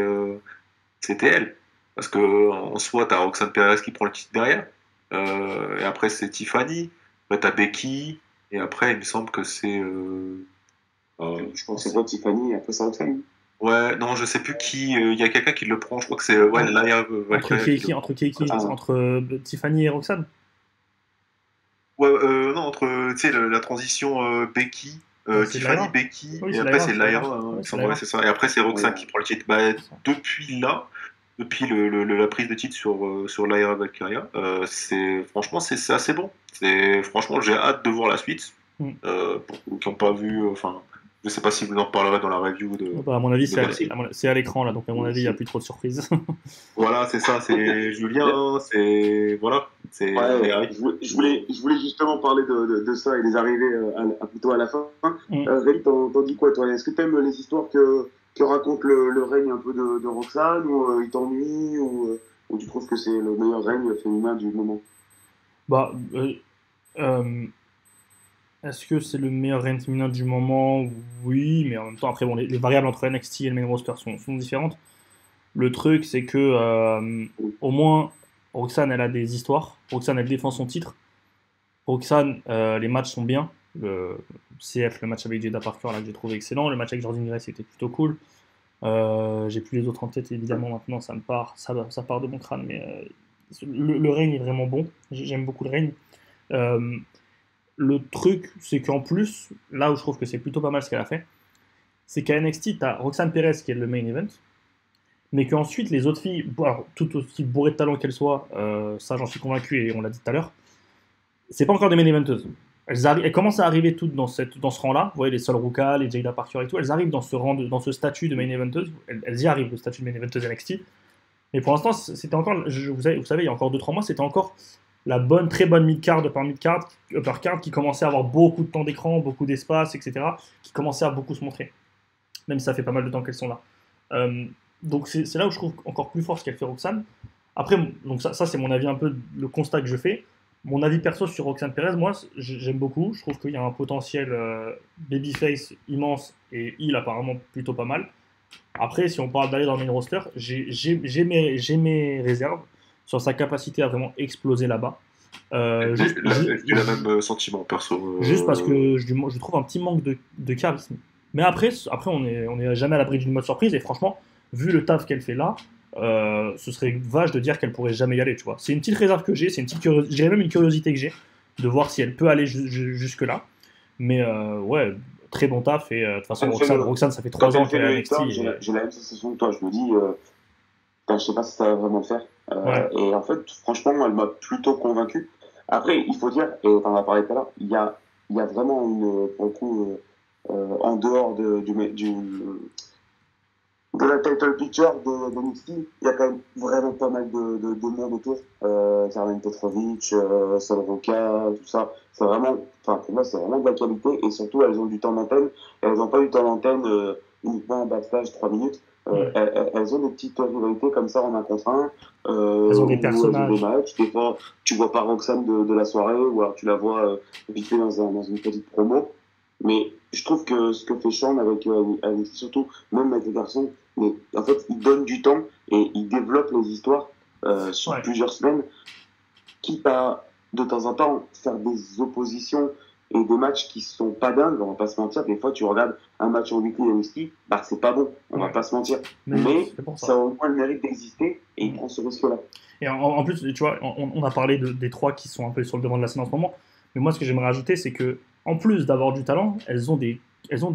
elle. Parce que en soi, t'as Roxanne Perez qui prend le titre derrière. Et après, c'est Tiffany. Après, t'as Becky. Et après, il me semble que c'est. Je pense que c'est pas Tiffany, et après, c'est Roxanne. Ouais, non, je sais plus qui. Il y a quelqu'un qui le prend. Je crois que c'est. Ouais, Laia. Entre Tiffany et Roxanne. Ouais, non, entre la transition Becky. Tiffany, Becky. Oui, et après, c'est Laia. Ouais, c'est ça. Et après, c'est Roxanne qui prend le titre. Depuis là. Depuis la prise de titre sur Lyra Valkyria, franchement c'est assez bon. Franchement j'ai hâte de voir la suite. Pour ceux qui n'ont pas vu, enfin je sais pas si vous en parlerez dans la review de. À mon avis c'est à l'écran là, donc à mon avis il n'y a plus trop de surprises. Voilà, c'est ça, c'est Julien, c'est voilà, Ouais, je voulais justement parler de ça et des arrivées plutôt à la fin. Rémi, t'en dis quoi, toi? Est-ce que t'aimes les histoires que raconte le règne un peu de Roxane, ou il t'ennuie, ou tu trouves que c'est le meilleur règne féminin du moment? Bah, est-ce que c'est le meilleur règne féminin du moment? Oui, mais en même temps, après, bon, les variables entre NXT et le main roster sont différentes. Le truc, c'est que au moins, Roxane, elle a des histoires. Roxane, elle défend son titre. Roxane, les matchs sont bien. Le CF, le match avec Jada Parker, là, que j'ai trouvé excellent. Le match avec Jordan Grace était plutôt cool. J'ai plus les autres en tête, évidemment, maintenant, ça part de mon crâne, mais le règne est vraiment bon. J'aime beaucoup le règne. Le truc, c'est qu'en plus, là où je trouve que c'est plutôt pas mal ce qu'elle a fait, c'est qu'à NXT, t'as Roxane Perez qui est le main event, mais qu'ensuite les autres filles, alors, tout aussi bourrées de talent qu'elles soient, ça j'en suis convaincu et on l'a dit tout à l'heure, c'est pas encore des main eventeuses. Elles commencent à arriver toutes dans ce rang-là. Vous voyez, les Sol Ruka, les Jada Parker et tout, elles arrivent dans ce statut de main eventeuse. Elles y arrivent, le statut de main eventeuse NXT. Mais pour l'instant, c'était encore, vous savez, il y a encore 2-3 mois, c'était encore la très bonne mid-card, upper-card, qui commençait à avoir beaucoup de temps d'écran, beaucoup d'espace, etc., qui commençait à beaucoup se montrer. Même si ça fait pas mal de temps qu'elles sont là. Donc c'est là où je trouve encore plus fort ce qu'elle fait Roxane. Après, donc ça c'est mon avis, un peu le constat que je fais. Mon avis perso sur Roxane Perez, moi j'aime beaucoup. Je trouve qu'il y a un potentiel babyface immense et heel apparemment plutôt pas mal. Après, si on parle d'aller dans le main roster, j'ai mes réserves sur sa capacité à vraiment exploser là-bas. J'ai le même sentiment perso. Juste parce que je trouve un petit manque de charisme. Mais après on est jamais à l'abri d'une mode surprise, et franchement, vu le taf qu'elle fait là, ce serait vache de dire qu'elle pourrait jamais y aller, tu vois. C'est une petite réserve que j'ai, j'ai même une curiosité que j'ai de voir si elle peut aller jusque là. Mais ouais, très bon taf, et de toute façon Roxane, ça fait 3 ans qu'elle est à NXT. J'ai la même sensation que toi, je me dis, je sais pas si ça va vraiment le faire. Ouais. Et en fait, franchement, elle m'a plutôt convaincu. Après, il faut dire, et on en a parlé tout à l'heure, il y a vraiment pour le coup, en dehors de la title picture de NXT, il y a quand même vraiment pas mal de monde autour. Karmen Petrovic, Sol Ruka, tout ça. C'est vraiment, pour moi, c'est vraiment de la qualité, et surtout, elles ont du temps d'antenne. Elles n'ont pas du temps d'antenne uniquement en backstage 3 minutes. Elles ont des petites rivalités comme ça en 1 contre 1. Elles ont des personnages. Elles ont des matchs. Des fois, tu vois pas Roxane de la soirée, ou alors tu la vois vite fait dans une petite promo. Mais je trouve que ce que fait Sean avec surtout, même avec les garçons, mais en fait, il donne du temps et il développe les histoires sur plusieurs semaines, quitte à de temps en temps faire des oppositions et des matchs qui sont pas dingues, on va pas se mentir. Des fois, tu regardes un match en weekly NXT, c'est pas bon, on va pas se mentir. Mais ça a au moins le mérite d'exister, et il prend ce risque-là. Et en plus, tu vois, on a parlé des 3 qui sont un peu sur le devant de la scène en ce moment, mais moi, ce que j'aimerais rajouter, c'est que en plus d'avoir du talent, elles ont des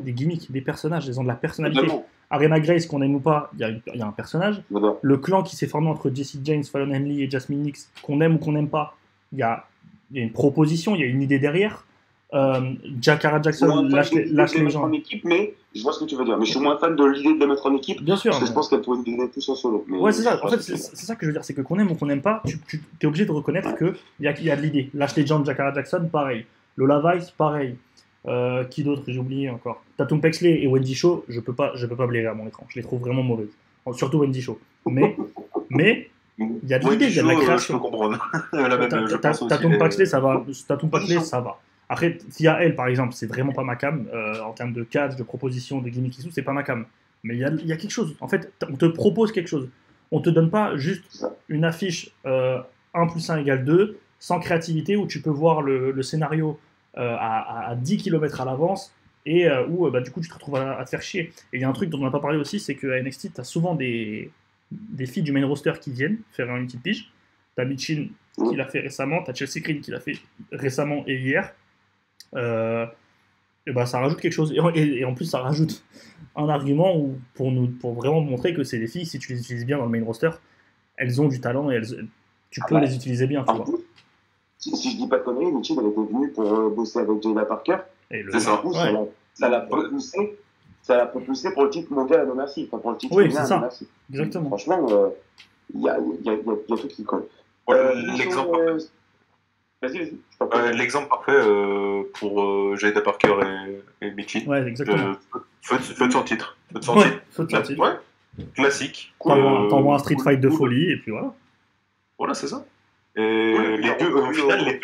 gimmicks, des personnages, elles ont de la personnalité. Vraiment. Arena Grace, qu'on aime ou pas, il y a un personnage. Voilà. Le clan qui s'est formé entre Jessie James, Fallon Henley et Jasmine Nix, qu'on aime ou qu'on n'aime pas, il y a une proposition, il y a une idée derrière. Jakara Jackson lâche les gens en équipe, mais je vois ce que tu veux dire. Mais je suis moins fan de l'idée de les mettre en équipe. Bien sûr. Parce que je pense qu'elle pourrait une plus en solo. Mais ouais, c'est ça. En fait, c'est ça que je veux dire, c'est que qu'on aime ou qu'on n'aime pas, tu es obligé de reconnaître qu'il y a de l'idée. Lâche les gens, Jakara Jackson, pareil. Lola Vice, pareil. Qui d'autre, j'ai oublié encore. Tatum Pexley et Wendy Shaw, je peux pas blairer à mon écran. Je les trouve vraiment mauvaises. Surtout Wendy Shaw. Mais il y a de l'idée, il y a de la création. Je peux comprendre. Tatum Pexley, ça va. Tatum Pexley, ça va. Après, Tia elle, par exemple, c'est vraiment pas ma cam. En termes de catch, de proposition, de gimmick et tout, c'est pas ma cam. Mais il y a quelque chose. En fait, on te propose quelque chose. On te donne pas juste une affiche 1 + 1 = 2, sans créativité, où tu peux voir le scénario à 10 km à l'avance, et où du coup tu te retrouves à te faire chier. Et il y a un truc dont on n'a pas parlé aussi, c'est qu'à NXT, tu as souvent des filles du main roster qui viennent faire une petite pige. Tu as Michin qui l'a fait récemment, tu as Chelsea Green qui l'a fait récemment et hier. Et ça rajoute quelque chose. Et en plus, ça rajoute un argument pour vraiment montrer que c'est des filles, si tu les utilises bien dans le main roster, elles ont du talent, et tu peux les utiliser bien. Tu vois. Si je dis pas de conneries, Mitchell, elle était venue pour bosser avec Jada Parker. C'est ça. Ça l'a propulsé pour le titre mondial à No Mercy. Enfin, pour le titre c'est ça. Exactement. Franchement, il y a tout qui colle. Vas-y. L'exemple parfait pour Jada Parker et Mitchell. Ouais, exactement. Feu de son titre. Feu de son titre. Ouais, classique. T'envoies un street fight de folie, et puis voilà. Voilà, c'est ça. Et au final,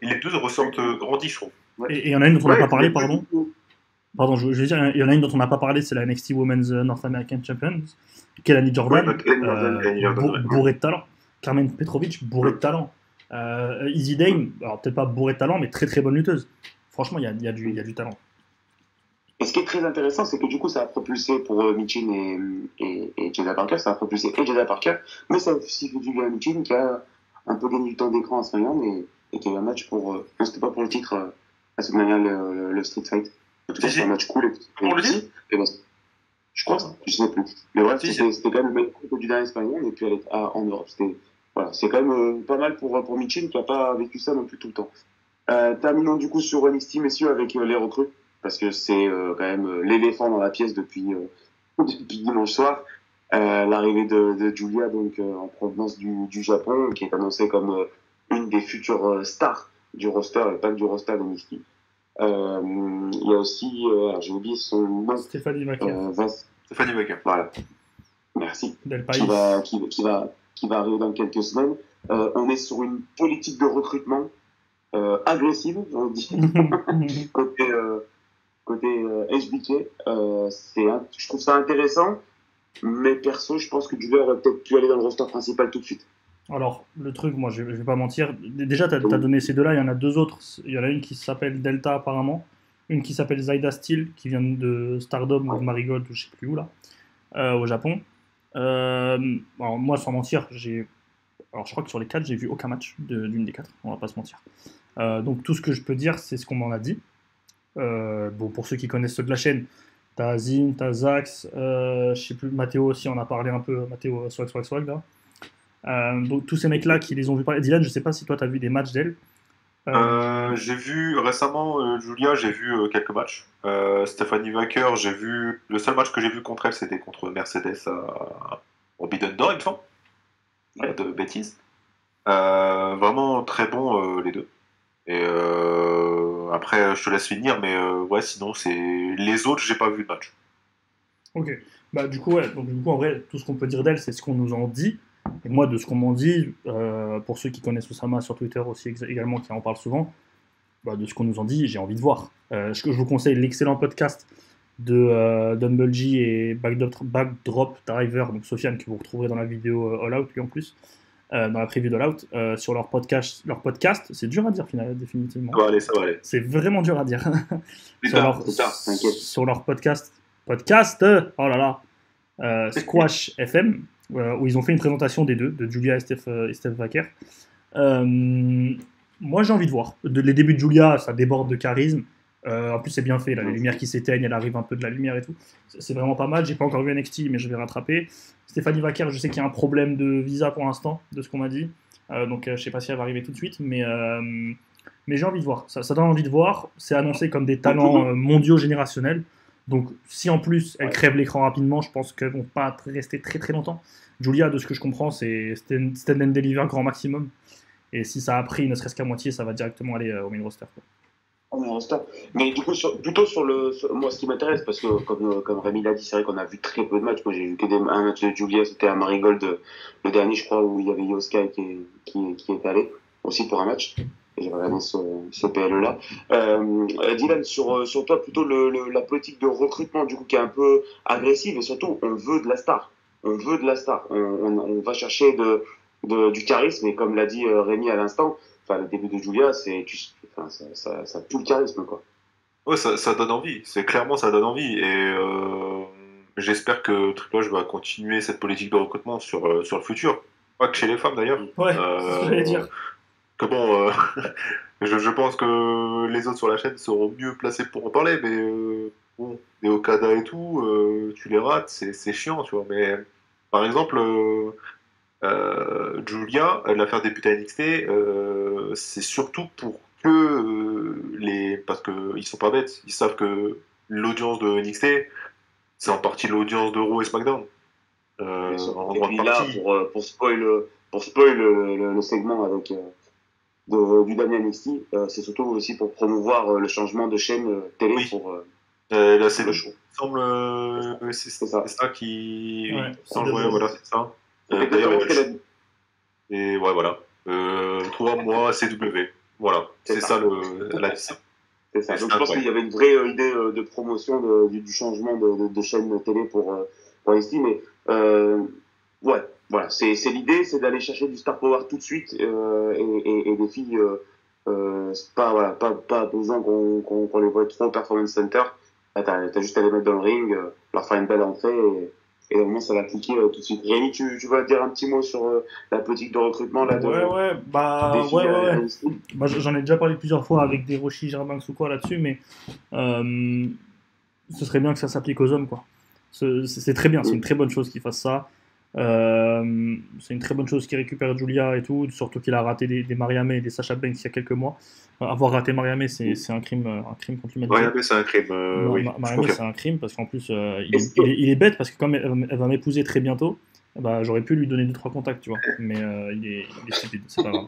les deux ressortent grandis, je trouve. Ouais. Et il y en a une dont on n'a pas parlé, pardon. Pardon, je veux dire, il y en a une dont on n'a pas parlé, c'est la NXT Women's North American Champions, Kelani Jordan, bourré de talent. Carmen Petrovic, bourré de talent. Izzy Dame, alors peut-être pas bourré de talent, mais très très bonne lutteuse. Franchement, il y a du talent. Et ce qui est très intéressant, c'est que du coup, ça a propulsé pour Michin et Jada Parker, ça a propulsé et Jada Parker, mais ça a aussi fait du bien à Michin qui a un peu gagné du temps d'écran en ce moment et qui a eu un match pour. Non, c'était pas pour le titre, à cette manière, le Street Fight. En tout cas, c'est un match cool. Pour le titre je crois, je sais plus. Mais bref, c'était quand même le même du dernier espagnol et puis elle est en Europe. Voilà, c'est quand même pas mal pour Michin qui n'a pas vécu ça non plus tout le temps. Terminons du coup sur NXT, messieurs, avec les recrues. Parce que c'est quand même l'éléphant dans la pièce depuis dimanche soir. L'arrivée de Julia, donc en provenance du Japon, qui est annoncée comme une des futures stars du roster, et pas du roster de NXT. Il y a aussi, j'ai oublié son nom. Stephanie Vaquer. Stephanie Vaquer. Voilà. Merci. Qui va arriver dans quelques semaines. On est sur une politique de recrutement agressive, j'ai envie de dire, côté HBK. Je trouve ça intéressant, mais perso, je pense que Julia aurait peut-être pu aller dans le roster principal tout de suite. Alors, le truc, moi, je vais pas mentir. Déjà, t'as donné ces deux-là, il y en a deux autres. Il y en a une qui s'appelle Delta, apparemment. Une qui s'appelle Zaida Steel, qui vient de Stardom ou de Marigold, ou je sais plus où, là, au Japon. Alors, moi, sans mentir, alors, je crois que sur les 4, j'ai vu aucun match d'une des 4, on va pas se mentir. Donc, tout ce que je peux dire, c'est ce qu'on m'en a dit. Bon, pour ceux qui connaissent ceux de la chaîne, t'as Azin, t'as Zax, je sais plus, Mathéo aussi, on a parlé un peu, Mathéo Swag là. Donc tous ces mecs-là qui les ont vus parler. Dylan, je sais pas si toi t'as vu des matchs d'elle. J'ai vu récemment Julia, j'ai vu quelques matchs. Stephanie Vaquer, j'ai vu. Le seul match que j'ai vu contre elle, c'était contre Mercedes à Forbidden Door, il me semble. Pas de bêtises. Vraiment très bon les deux. Et après, je te laisse finir, mais ouais, sinon, c'est les autres, j'ai pas vu de match. Ok. Bah, du coup, ouais. Donc, du coup, en vrai, tout ce qu'on peut dire d'elle, c'est ce qu'on nous en dit. Et moi, de ce qu'on m'en dit, pour ceux qui connaissent Osama sur Twitter aussi également, qui en parlent souvent, bah, de ce qu'on nous en dit, j'ai envie de voir. Je vous conseille l'excellent podcast de Dumble G et Backdrop Driver, donc Sofiane, que vous retrouverez dans la vidéo All Out, lui en plus. Dans la preview de l'Out, sur leur podcast, c'est dur à dire définitivement. Ça va aller. C'est vraiment dur à dire. Sur leur podcast, oh là là, Squash FM, où ils ont fait une présentation des deux, de Julia et Steph Vaquer. Moi j'ai envie de voir. Les débuts de Julia, ça déborde de charisme. En plus c'est bien fait, là, les lumières qui s'éteignent, elle arrive un peu de la lumière et tout. C'est vraiment pas mal. J'ai pas encore vu NXT, mais je vais rattraper. Stéphanie Vaquer, je sais qu'il y a un problème de visa pour l'instant, de ce qu'on m'a dit. Donc je sais pas si elle va arriver tout de suite, mais j'ai envie de voir. Ça donne envie de voir. C'est annoncé comme des talents mondiaux générationnels. Donc si en plus elle crève l'écran rapidement, je pense qu'elles vont pas rester très très longtemps. Julia, de ce que je comprends, c'est stand and deliver grand maximum. Et si ça a pris ne serait-ce qu'à moitié, ça va directement aller au main roster, quoi. Mais du coup, plutôt sur moi, ce qui m'intéresse, parce que comme Rémi l'a dit, c'est vrai qu'on a vu très peu de matchs. Moi, j'ai vu que un match de Julia, c'était à Marigold, le dernier, je crois, où il y avait Yosuke qui est allé aussi pour un match. Et j'ai regardé ce PLE-là. Dylan, sur toi, plutôt la politique de recrutement, du coup, qui est un peu agressive, et surtout, on veut de la star. On va chercher du charisme, et comme l'a dit Rémi à l'instant, le début de Julia, ça pue le charisme, quoi. Ouais, ça donne envie. C'est clairement, ça donne envie. Et j'espère que Triple H va continuer cette politique de recrutement sur le futur. Pas que chez les femmes, d'ailleurs. Ouais, c'est ce que j'allais dire. Que bon, je pense que les autres sur la chaîne seront mieux placés pour en parler, mais bon, les Okada et tout, tu les rates, c'est chiant, tu vois. Mais par exemple, Julia, la faire débuter à NXT, c'est surtout pour que parce qu'ils sont pas bêtes, ils savent que l'audience de NXT, c'est en partie l'audience de Raw et SmackDown. En grande partie. Là, pour spoil le segment avec du dernier NXT, c'est surtout aussi pour promouvoir le changement de chaîne télé pour là, c'est le show. Il semble c'est ça qui semble, voilà, c'est ça. D'ailleurs, et ouais, voilà. Toi, moi, CW. Voilà, c'est ça la différence. C'est ça. Donc je pense qu'il y avait une vraie idée de promotion du changement de chaîne télé pour NXT, mais ouais, voilà, c'est l'idée, c'est d'aller chercher du star power tout de suite et des filles, pas besoin qu'on les voit trop au performance center. Là, t'as juste à les mettre dans le ring, leur faire une belle entrée et au moins ça va cliquer tout de suite. Rémi, tu vas dire un petit mot sur la politique de recrutement là ouais. Bah, j'en ai déjà parlé plusieurs fois avec des Roshi Gerbanks ou quoi là-dessus, mais ce serait bien que ça s'applique aux hommes, quoi. C'est très bien, c'est une très bonne chose qu'ils fassent ça. C'est une très bonne chose qu'il récupère Julia et tout, surtout qu'il a raté des Mariamé et des Sasha Banks il y a quelques mois. Avoir raté Mariamé, c'est un crime contre l'humanité. Mariamé, c'est un crime. Oui, Mariamé, c'est un crime parce qu'en plus, il est bête parce que comme elle va m'épouser très bientôt, bah, j'aurais pu lui donner 2-3 contacts, tu vois. Mais il est stupide, c'est pas grave.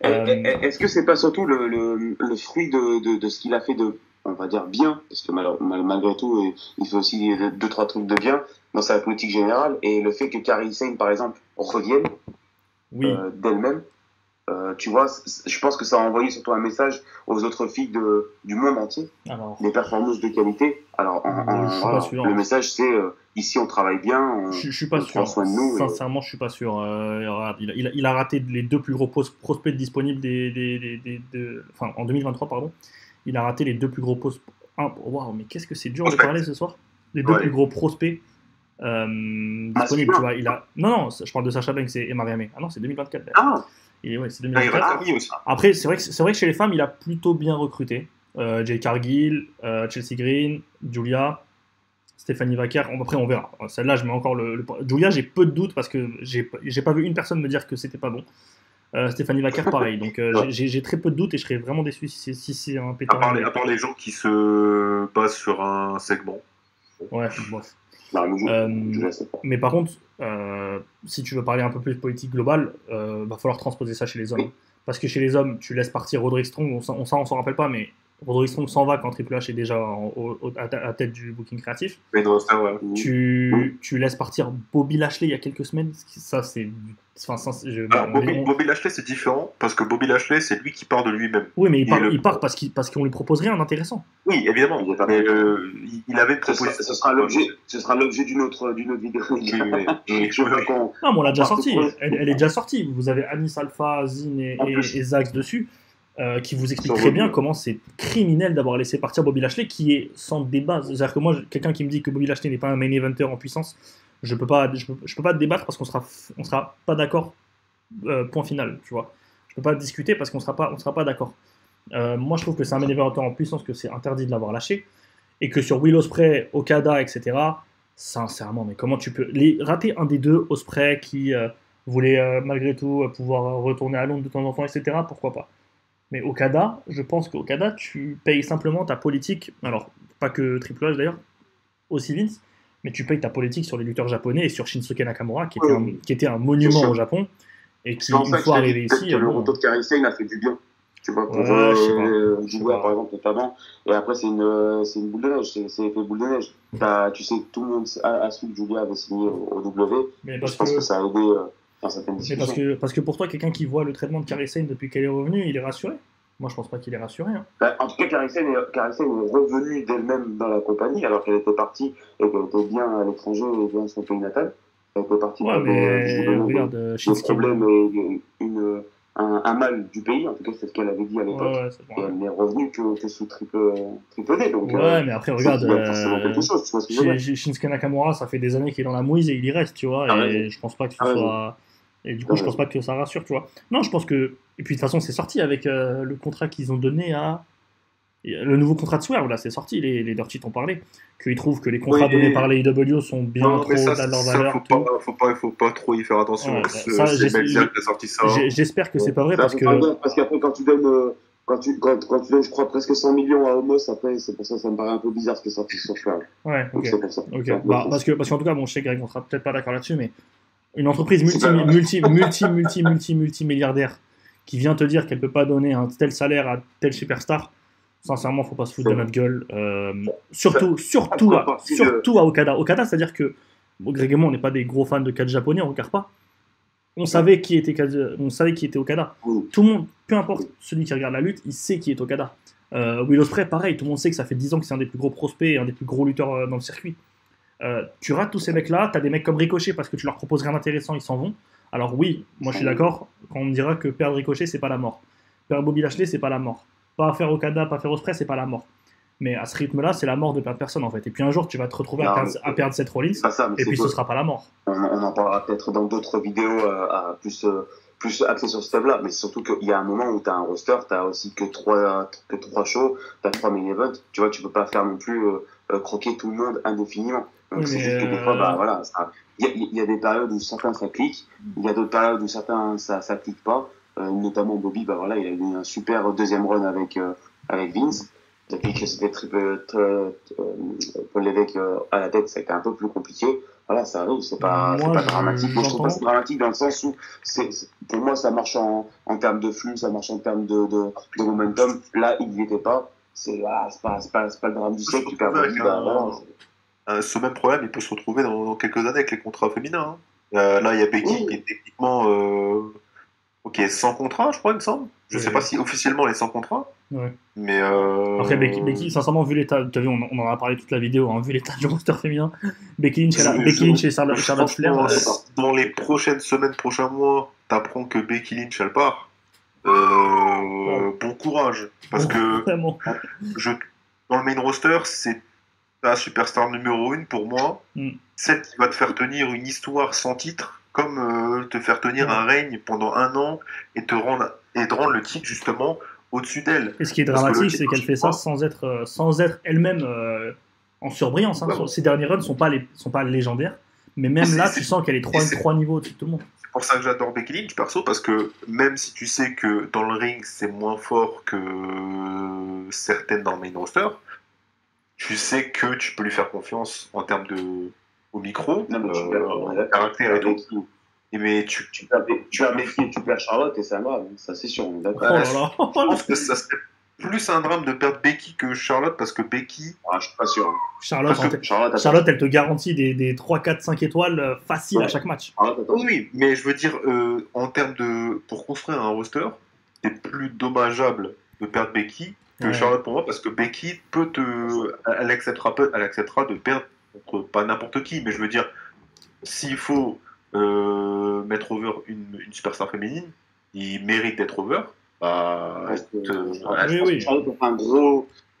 Est-ce que c'est pas surtout le fruit de ce qu'il a fait on va dire bien, parce que malgré tout, il fait aussi 2-3 trucs de bien dans sa politique générale, et le fait que Kairi Sane, par exemple, revienne d'elle-même, tu vois, je pense que ça a envoyé surtout un message aux autres filles du monde entier, des performances de qualité. Alors, le message, c'est ici on travaille bien, je suis pas sûr. Prend soin de nous. Sincèrement, je suis pas sûr. Il a raté les 2 plus gros prospects disponibles enfin, en 2023, pardon. Il a raté les 2 plus gros prospects. Waouh, mais qu'est-ce que c'est dur de parler ce soir. Les 2 plus gros prospects disponibles, tu vois. Non, je parle de Sasha Banks et Mariamé. Ah non, c'est 2024. C'est 2024. Après, c'est vrai que chez les femmes, il a plutôt bien recruté. Jay Cargill, Chelsea Green, Julia, Stephanie Vaquer. Après, on verra. Celle-là, je mets encore Julia, j'ai peu de doutes parce que j'ai pas vu une personne me dire que c'était pas bon. Stéphanie Vaquer, pareil. Donc, j'ai très peu de doutes et je serais vraiment déçu si c'est un pétard. À part les gens qui se basent sur un segment. Ouais, bof. Mais par contre, si tu veux parler un peu plus politique globale, va falloir transposer ça chez les hommes. Parce que chez les hommes, tu laisses partir Roderick Strong, on s'en rappelle pas, mais Roderick Strong s'en va quand Triple H est déjà à tête du booking créatif. Mais non, ça, ouais. Tu laisses partir Bobby Lashley il y a quelques semaines. Ça, c'est. Bobby Lashley, c'est différent parce que Bobby Lashley, c'est lui qui part de lui-même. Oui, mais il part parce qu'on lui propose rien d'intéressant. Oui, évidemment. Mais il avait une proposition. Ce sera l'objet d'une autre vidéo. Non, mais on l'a déjà sorti. Elle est déjà sortie. Vous avez Anis Alpha, Zin et Zax dessus. Qui vous explique très bien comment c'est criminel d'avoir laissé partir Bobby Lashley, qui est sans débat. C'est-à-dire que moi, quelqu'un qui me dit que Bobby Lashley n'est pas un main eventer en puissance, je peux pas débattre parce qu'on sera pas d'accord. Point final, tu vois. Je peux pas discuter parce qu'on sera pas d'accord. Moi, je trouve que c'est un main eventer en puissance, que c'est interdit de l'avoir lâché, et que sur Will Ospreay, Okada, etc. Sincèrement, mais comment tu peux rater un des deux, Ospreay qui voulait malgré tout pouvoir retourner à Londres de temps en temps, etc. Pourquoi pas? Mais Okada, je pense qu'Okada, tu payes simplement ta politique, alors pas que Triple H d'ailleurs, aussi Vince, mais tu payes ta politique sur les lutteurs japonais et sur Shinsuke Nakamura, qui était un monument au Japon, et qui, une fois arrivé ici... Le retour de Kairi Sane a fait du bien, tu vois, pour Julia par exemple, notamment, et après c'est une boule de neige, c'est l'effet boule de neige. Tu sais que tout le monde a su que Julia avait signé au W, mais je pense que ça a aidé... Mais parce que pour toi, quelqu'un qui voit le traitement de Kairi Sane depuis qu'elle est revenue, il est rassuré? Moi, je pense pas qu'il est rassuré. Hein. En tout cas, Kairi Sane est revenue d'elle-même dans la compagnie, alors qu'elle était partie et qu'elle était bien à l'étranger et bien à son pays natal. Elle était partie pour regarde, des problèmes et un mal du pays, en tout cas c'est ce qu'elle avait dit à l'époque. Et elle n'est revenue que sous triple D. Donc, mais après regarde, Shinsuke Nakamura, ça fait des années qu'il est dans la mouise et il y reste, tu vois, et je pense pas que ce soit... Et du coup, je pense pas que ça rassure, tu vois. Non, je pense que... Et puis de toute façon, c'est sorti avec le contrat qu'ils ont donné à... Le nouveau contrat de Swerve, là, c'est sorti, les Dirty t'ont parlé, qu'ils trouvent que les contrats donnés par les IW sont bien trop au-delà de leur valeur. Faut pas trop y faire attention. J'espère que c'est pas vrai parce qu'après, quand tu donnes, je crois, presque 100 millions à Homos, après, c'est pour ça que ça me paraît un peu bizarre ce qui est sorti sur Swerve. Ouais, ok. C'est pour ça. Parce qu'en tout cas, bon, je sais, Greg, on sera peut-être pas d'accord là-dessus, mais une entreprise multimilliardaire qui vient te dire qu'elle peut pas donner un tel salaire à tel superstar, sincèrement, faut pas se foutre de notre gueule. Surtout à Okada. Okada, c'est-à-dire que bon, Greg et moi, on n'est pas des gros fans de catch japonais, on regarde pas. On savait qui était Okada. Tout le monde, peu importe celui qui regarde la lutte, il sait qui est Okada. Will Ospreay, pareil, tout le monde sait que ça fait 10 ans que c'est un des plus gros prospects et un des plus gros lutteurs dans le circuit. Tu rates tous ces mecs-là, t'as des mecs comme Ricochet parce que tu leur proposes rien d'intéressant, ils s'en vont. Alors oui, moi je suis d'accord quand on me dira que perdre Ricochet, c'est pas la mort. Perdre Bobby Lashley, c'est pas la mort. Pas faire Okada, pas faire Ospreay, c'est pas la mort. Mais à ce rythme-là, c'est la mort de plein de personnes en fait. Et puis un jour, tu vas te retrouver à perdre Seth Rollins, et puis ce sera pas la mort. On en parlera peut-être dans d'autres vidéos plus axées sur ce thème-là. Mais surtout qu'il y a un moment où tu as un roster, tu as aussi que trois shows, tu as 3 main-events. Tu vois, tu peux pas faire non plus croquer tout le monde indéfiniment. Donc c'est juste que des fois, voilà, il y a des périodes où certains ça clique, il y a d'autres périodes où certains ça clique pas. Notamment Bobby, voilà, il a eu un super deuxième run avec Vince. Depuis que c'était Paul Lévesque à la tête, ça a été un peu plus compliqué. Voilà, ça arrive, c'est pas dramatique. Moi, je trouve pas c'est dramatique dans le sens où pour moi, ça marche en termes de flux, ça marche en termes de momentum. Là, il n'y était pas. C'est pas le drame du siècle. Ce même problème, il peut se retrouver dans quelques années avec les contrats féminins. Là, il y a Becky qui est techniquement sans contrat, je crois, il me semble. Je sais pas si officiellement elle est sans contrat. Ouais. Mais après, Becky, sincèrement, vu l'état, tu as vu, on en a parlé toute la vidéo, vu l'état du roster féminin, Becky Lynch et Charlotte Flair. Dans les prochaines semaines, prochains mois, t'apprends que Becky Lynch elle part. Bon courage, parce que dans le main roster, c'est la superstar numéro 1 pour moi. Celle qui va te faire tenir une histoire sans titre, comme te faire tenir un règne pendant 1 an et te rendre le titre justement au-dessus d'elle. Et ce qui est dramatique, c'est qu'elle fait ça sans être elle-même en surbrillance. Ses derniers runs sont pas légendaires, mais même là, tu sens qu'elle est 3 niveaux au-dessus de tout le monde. C'est pour ça que j'adore Becky Lynch, perso, parce que même si tu sais que dans le ring, c'est moins fort que certaines dans le main roster, tu sais que tu peux lui faire confiance en termes au micro, caractère et tout. Mais tu as méfié, tu perds Charlotte et c'est un drame, ça c'est sûr, on est d'accord. Je pense que ça serait plus un drame de perdre Becky que Charlotte, parce que Becky... je suis pas sûr. Charlotte, elle te garantit des 3, 4, 5 étoiles faciles à chaque match. Oui, mais je veux dire, en termes pour construire un roster, c'est plus dommageable de perdre Becky que Charlotte pour moi, parce que Becky elle acceptera de perdre contre pas n'importe qui, mais je veux dire, s'il faut mettre over une superstar féminine, il mérite d'être over. Je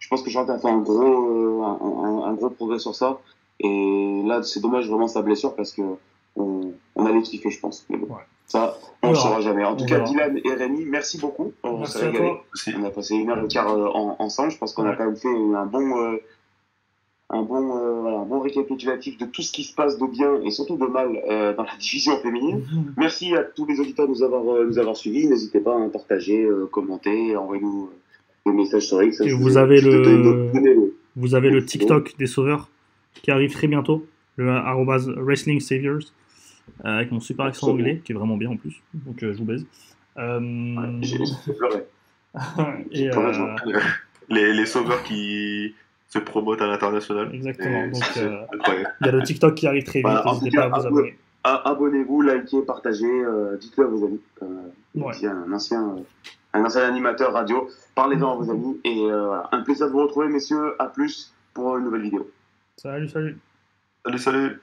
pense que Charlotte a fait un gros progrès sur ça, et là c'est dommage vraiment sa blessure, parce que on allait kiffer, je pense. Ça, on ne saura jamais. En tout cas, Dylan et Rémi, merci beaucoup. On s'est régalé. On a passé 1h15 ensemble. Je pense qu'on a quand même fait un bon récapitulatif de tout ce qui se passe de bien et surtout de mal dans la division féminine. Merci à tous les auditeurs de nous avoir suivis. N'hésitez pas à partager, commenter, envoyez-nous des messages sur X. Et vous avez le TikTok des Sauveurs qui arrive très bientôt, le @WrestlingSaviors, avec mon super accent anglais qui est vraiment bien en plus. Donc je vous baise. J'ai pleuré. Les Sauveurs qui se promote à l'international. Exactement. Donc, il y a le TikTok qui arrive très vite. N'hésitez pas à vous abonner. Abonnez-vous, likez, partagez, dites-le à vos amis. Il y a un ancien animateur radio. Parlez-en à vos amis. Et un plaisir de vous retrouver, messieurs. À plus pour une nouvelle vidéo. Salut. Salut.